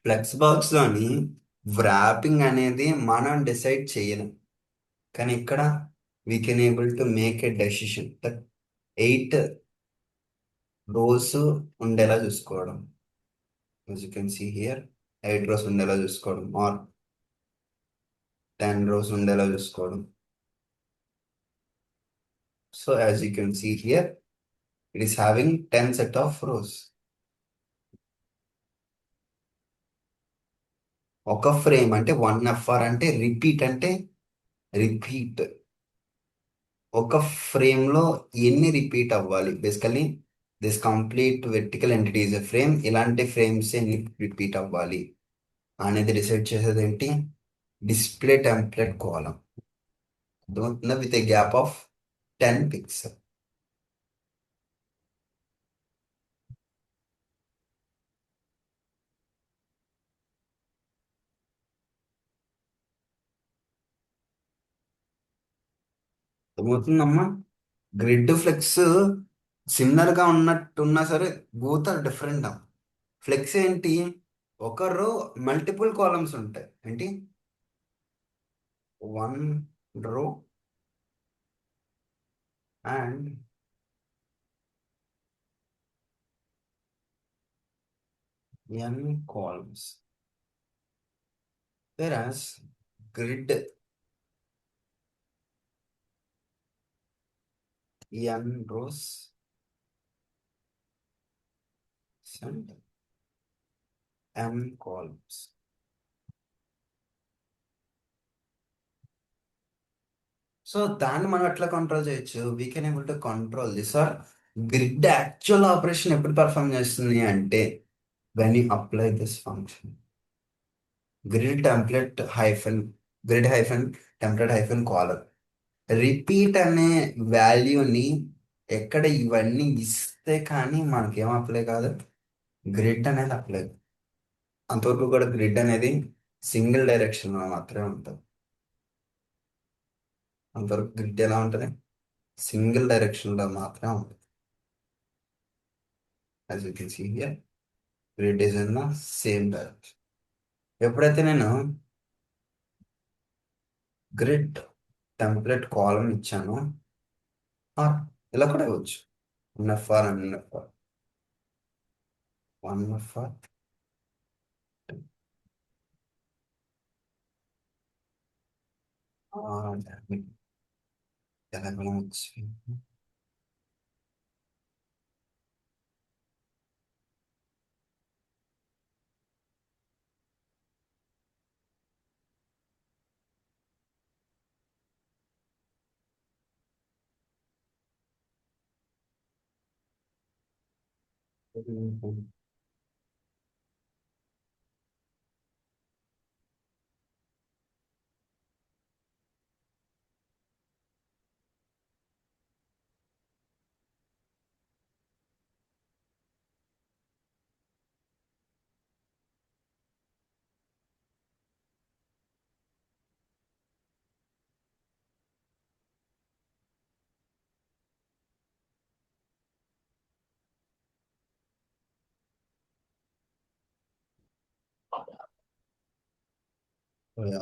ఫ్లెక్స్ బాక్స్ లోని వ్రాపింగ్ అనేది మనం డిసైడ్ చేయలేం, కానీ ఇక్కడ we can able to make a decision that 8 rows ఉండేలా చూసుకోవడం. as you can see here 8 rows ఉండేలా చూసుకోవడం or 10 rows ఉండేలా చూసుకోవడం. So as you can see here it is having 10 set of rows. ఒక ఫ్రేమ్ అంటే 1FR అంటే repeat అంటే రిపీట్. ఒక ఫ్రేమ్ లో ఎన్ని రిపీట్ అవ్వాలి? Basically this complete vertical entity is a frame. ఇలాంటి ఫ్రేమ్స్ ఎన్ని రిపీట్ అవ్వాలి అనేది డిసైడ్ చేసేది ఏంటి? Display template column with a gap of 10 pixel. అర్థమవుతుందమ్మా? గ్రిడ్ ఫ్లెక్స్ సిమిలర్ గా ఉన్నట్టున్నా సరే బోత్ ఆర్ డిఫరెంట్. ఫ్లెక్స్ ఏంటి? ఒక రో మల్టిపుల్ కాలమ్స్ ఉంటాయి. ఏంటి? 1 row and n columns. Whereas grid n rows and m columns. So దాన్ని మనం ఎట్లా కంట్రోల్ చేయొచ్చు? We can able to control this or grid actual operation ఎప్పుడు పర్ఫామ్ చేస్తుంది అంటే when you apply this function grid template hyphen grid hyphen template hyphen color. Repeat అనే వాల్యూని ఎక్కడ ఇవన్నీ ఇస్తే కానీ మనకేం అప్లై కాదు, గ్రిడ్ అనేది అప్లై. అంతవరకు కూడా గ్రిడ్ అనేది సింగిల్ డైరెక్షన్లో మాత్రమే ఉంటుంది. అంతవరకు గ్రిడ్ ఎలా ఉంటుంది? సింగిల్ డైరెక్షన్లో మాత్రమే ఉంటుంది. As you can see here grid is in the same direction. ఎప్పుడైతే నేను గ్రిడ్ టెంప్లెట్ కాలం ఇచ్చానో ఇలా కూడా ఇవ్వచ్చు. NFR and NFR 1FR Telangana వచ్చి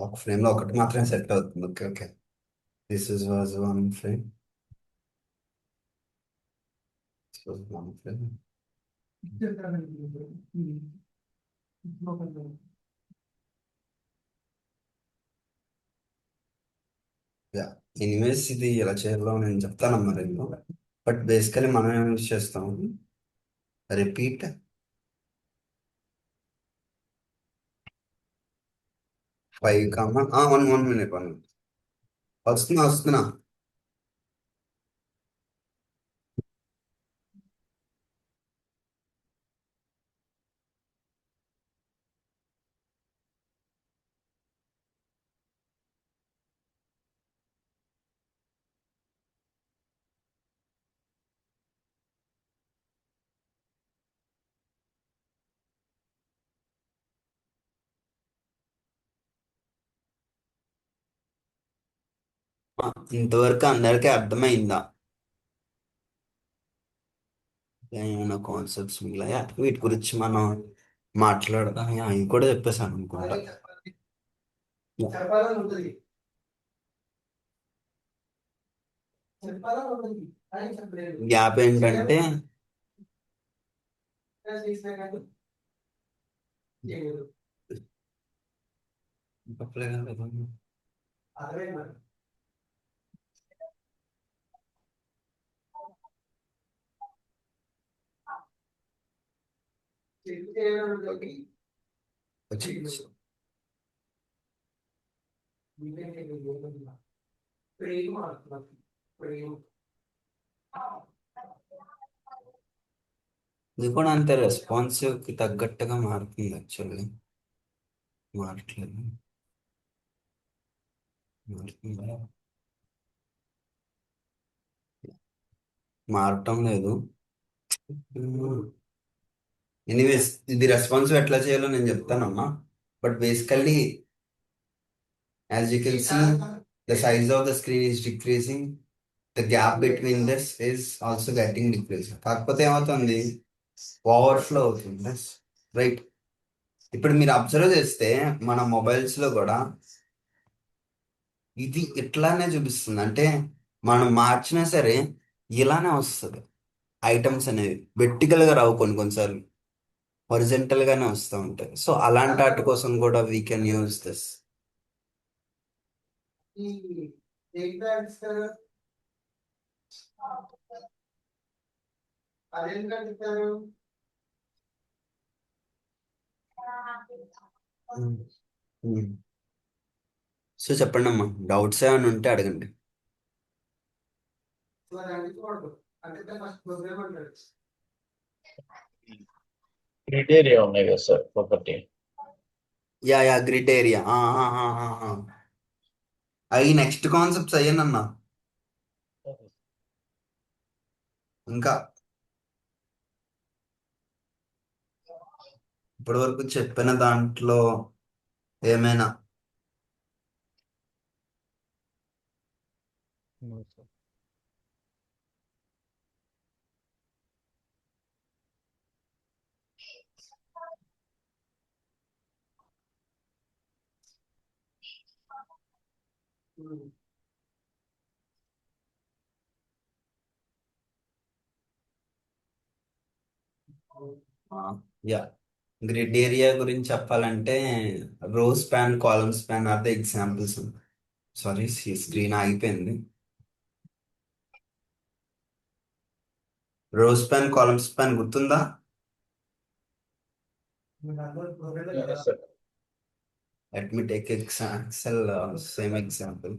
ఒక ఫ్రేమ్ లో ఒకటి మాత్రమే సెట్ అవుతుంది. Okay okay, this is was one frame. One frame. Yeah, anyways ఇది ఎలా చేయాలో నేను చెప్తానమ్మా రేపు. బట్ బేసికలీ మనం ఏం యూజ్ చేస్తాం? రిపీట్ 5 కామా 1 minute వస్తున్నా. ఇంతవరకు అందరికీ అర్థమైందా? ఏమైనా కాన్సెప్ట్స్ మిగిలినాయా వీటి గురించి మనం మాట్లాడదాం? అవి కూడా చెప్పేసాను అనుకుంటా. గ్యాప్ ఏంటంటే అప్లై కదా. వచ్చింది. ఇది కూడా అంతే, రెస్పాన్సివ్ కి తగ్గట్టుగా మారుతుంది యాక్చువల్లీ. మారట్లేదు. మారుతుందా? మారటం లేదు. ఎనీవేస్, ఇది రెస్పాన్సివ్ ఎట్లా చేయాలో నేను చెప్తానమ్మా. But basically as you can see, the size of the screen is decreasing, the gap between this is also getting decrease. కాకపోతే ఏమవుతుంది, ఓవర్ఫ్లో అవుతుంది, రైట్? ఇప్పుడు మీరు అబ్జర్వ్ చేస్తే మన మొబైల్స్ లో కూడా ఇది ఇట్లానే చూపిస్తుంది. అంటే మనం మార్చినా సరే ఇలానే వస్తుంది. ఐటమ్స్ అనేవి vertical గా రావు, కొన్ని కొన్నిసార్లు horizontal గానే వస్తూ ఉంటాయి. సో అలాంటి వాటి కోసం కూడా we can use this. So చెప్పండి అమ్మా, డౌట్స్ ఏమైనా ఉంటే అడగండి. క్రైటీరియా ఉన్నాయి కదా సార్ ఒకటి. Yeah grid area. అవి నెక్స్ట్ కాన్సెప్ట్స్ అయ్యానన్నా. ఇంకా ఇప్పటి వరకు చెప్పిన దాంట్లో ఏమైనా యా గ్రిడ్ ఏరియా గురించి చెప్పాలంటే row span, column span are the examples. Sorry, screen ఆగిపోయింది. రో స్పాన్, కాలమ్ స్పాన్ గుర్తుందా? Sir let me take Excel same example.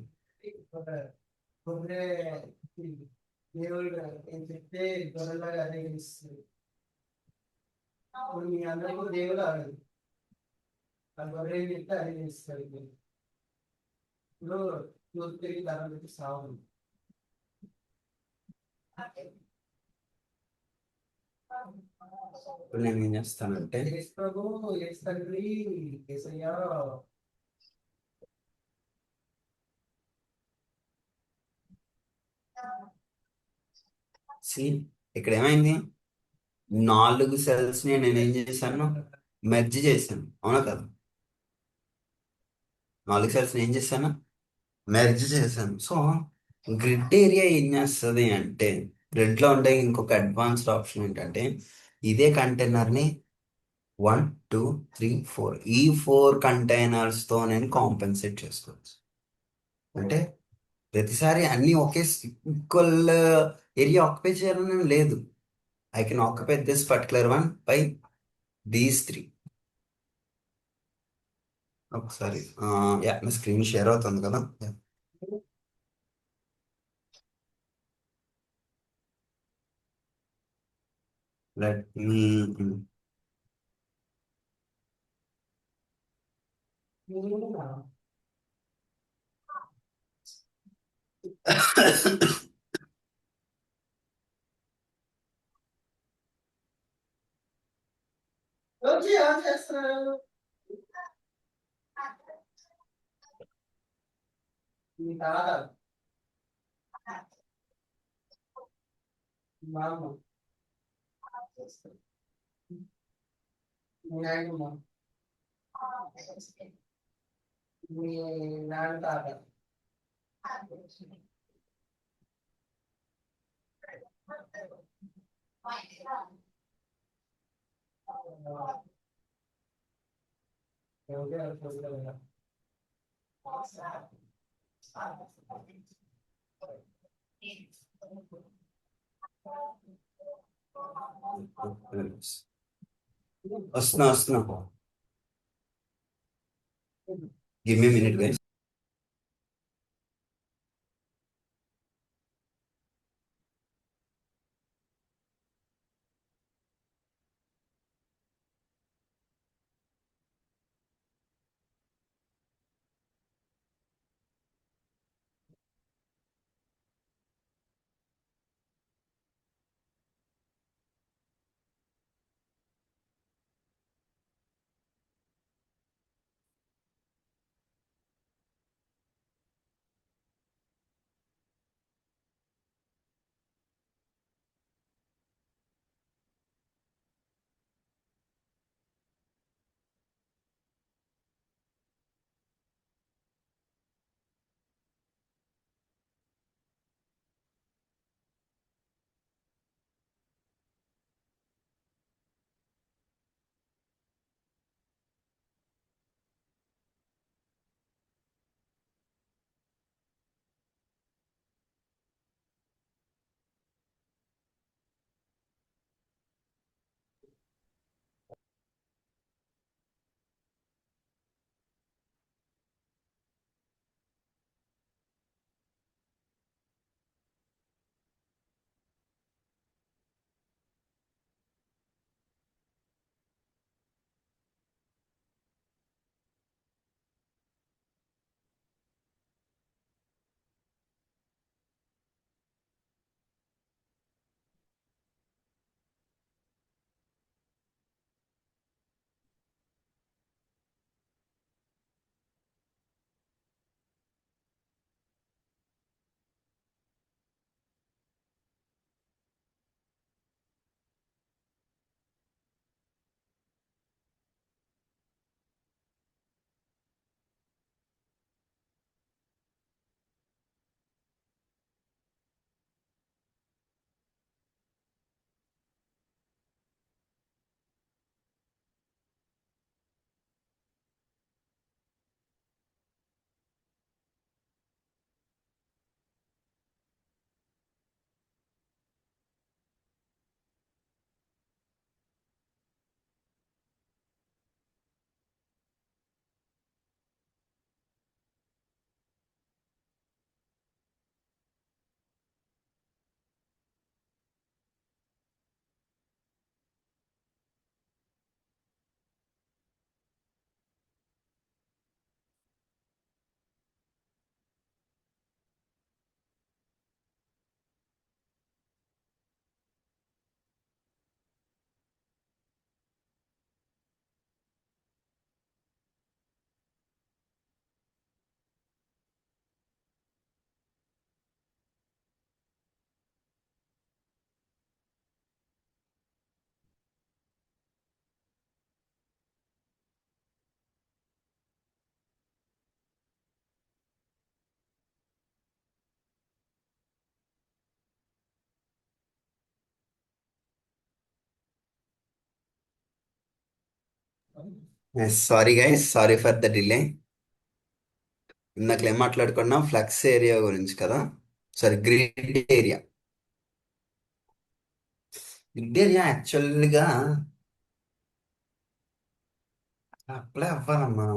ఇప్పుడు నేను ఏం చేస్తానంటే ఇక్కడ ఏమైంది, 4 సెల్స్ ని నేను ఏం చేశాను, మెర్జ్ చేశాను, అవునా కదా? 4 సెల్స్ ఏం చేశాను, మెర్జ్ చేశాను. సో గ్రిడ్ ఏరియా ఏం చేస్తుంది అంటే, గ్రిడ్ లో ఉండే ఇంకొక అడ్వాన్స్డ్ ఆప్షన్ ఏంటంటే, ఇదే కంటైనర్ ని 1 2 3 4 ఈ 4 కంటైనర్స్ తో నేను కాంపెన్సేట్ చేసుకోవచ్చు. అంటే ప్రతిసారి అన్ని ఒకే ఈక్వల్ ఏరియా ఆక్యుపై చేయాలని లేదు. I can occupy this particular one by these 3. ఒకసారి యా, నా స్క్రీన్ షేర్ అవుతుంది కదా. లెట్ మీ వస్తున్నా వస్తున్నా. Give me minute guys. Sorry guys, sorry for the delay. ఇందాక ఏం మాట్లాడుకున్నాం? ఫ్లక్స్ ఏరియా గురించి కదా. Sorry, grid area. Grid area యాక్చువల్గా అప్లై అవ్వాలమ్మా,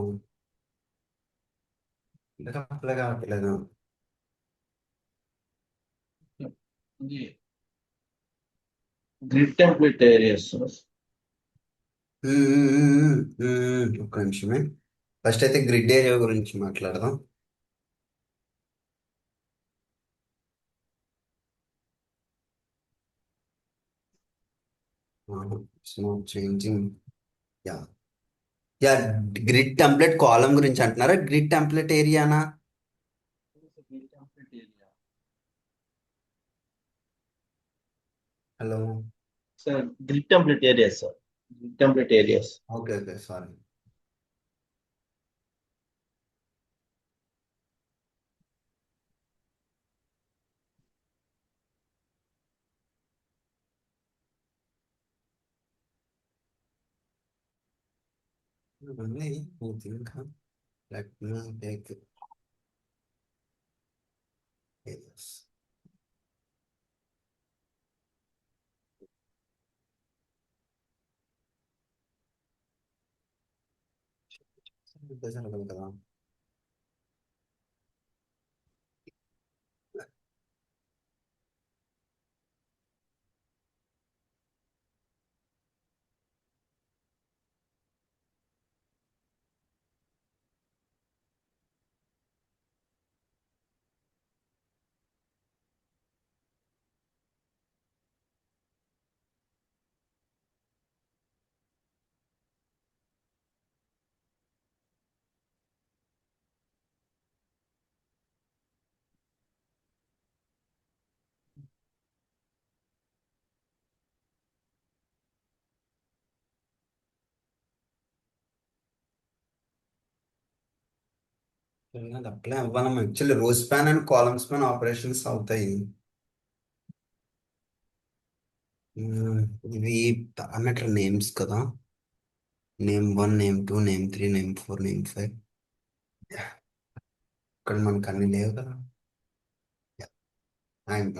ఇంకా అప్లై కావట్లేదు. Grid template areas. ఒక్క నిమిషమే. ఫస్ట్ అయితే గ్రిడ్ ఏరియా గురించి మాట్లాడదాం. Changing. Yeah yeah grid template column గురించి అంటున్నారా? గ్రిడ్ టెంప్లెట్ ఏరియానా? Grid template area hello. Sir, grid template areas sir, grid template areas. Okay okay, sorry. Only, I think, let me take this. It doesn't look like that. అది apply అవ్వాలమ్మా actually రో span and column span operations అవుతాయి. ఇవి parameter names కదా, name 1, name 2, name 3, name 4, name 5. ఇక్కడ మనకు అన్ని లేవు కదా.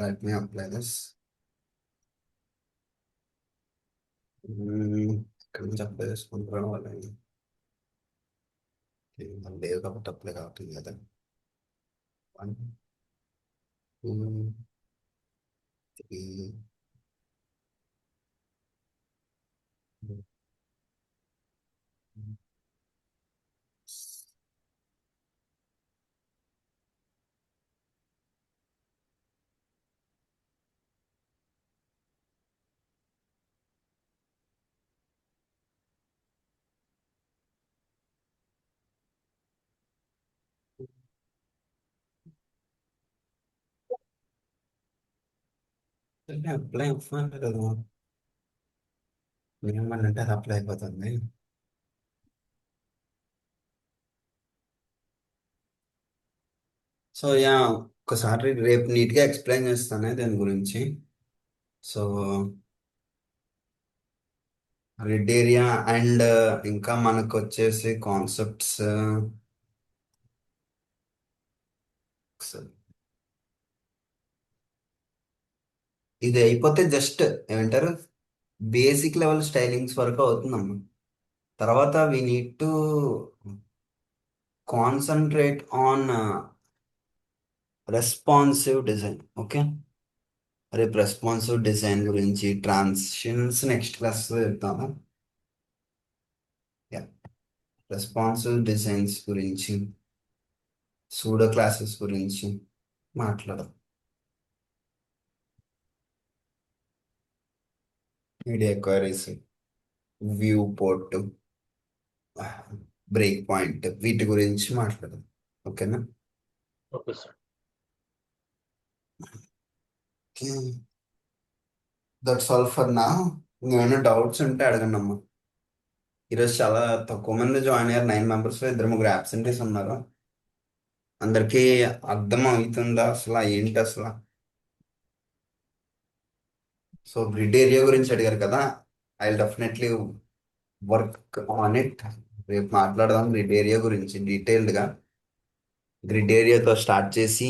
Let me apply this. ఇక్కడ నుంచి అప్లై చేసుకుంటున్నాం వాళ్ళని లేవు కాబట్టి అప్లై కావట్లేదు కదా. 1, 2, 3. అప్లై అవ్వాలి కదా, ఏమన్నంటే అది అప్లై అయిపోతుంది. సో యా, ఒకసారి రేపు నీట్గా ఎక్స్ప్లెయిన్ చేస్తాను దాని గురించి. సో రెడ్ ఏరియా అండ్ ఇంకా మనకు వచ్చేసి కాన్సెప్ట్స్ ఇది అయిపోతే జస్ట్ ఏమంటారు బేసిక్ లెవెల్ స్టైలింగ్స్ వరకు అవుతుందమ్మా. తర్వాత we need to concentrate on responsive design. Okay, రేపు రెస్పాన్సివ్ డిజైన్ గురించి ట్రాన్సిషన్స్ నెక్స్ట్ క్లాస్ చెప్తాము. రెస్పాన్సివ్ డిజైన్స్ గురించి, సూడో క్లాసెస్ గురించి మాట్లాడదాం. Media queries, viewport, breakpoint, వీటి గురించి మాట్లాడదాం. ఓకేనా? Okay sir. That's all for now. ఏమైనా డౌట్స్ ఉంటే అడగండి అమ్మా. ఈరోజు చాలా తక్కువ మంది జాయిన్ అయ్యారు, 9 మెంబర్స్, 2-3 absentees ఉన్నారు. అందరికీ అర్థం అవుతుందా అసలు ఏంటి అసలు? సో గ్రిడ్ ఏరియా గురించి అడిగారు కదా, I definitely work on it. రేపు మాట్లాడదాం గ్రిడ్ ఏరియా గురించి డీటెయిల్డ్గా. గ్రిడ్ ఏరియాతో స్టార్ట్ చేసి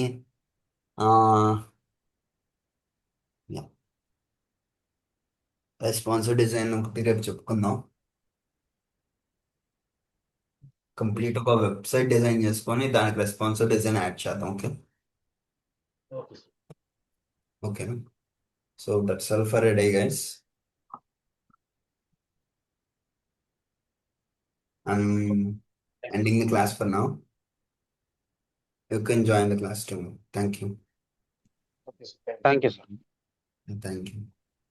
రెస్పాన్సివ్ డిజైన్ ఒకటి రేపు చెప్పుకుందాం. కంప్లీట్ ఒక వెబ్సైట్ డిజైన్ చేసుకొని దానికి రెస్పాన్సివ్ డిజైన్ యాడ్ చేద్దాం. Okay, okay sir. ఓకేనా? So that's all for a day guys. I'm ending the class for now. You can join the class tomorrow. Thank you. Okay sir. Thank you sir. Thank you.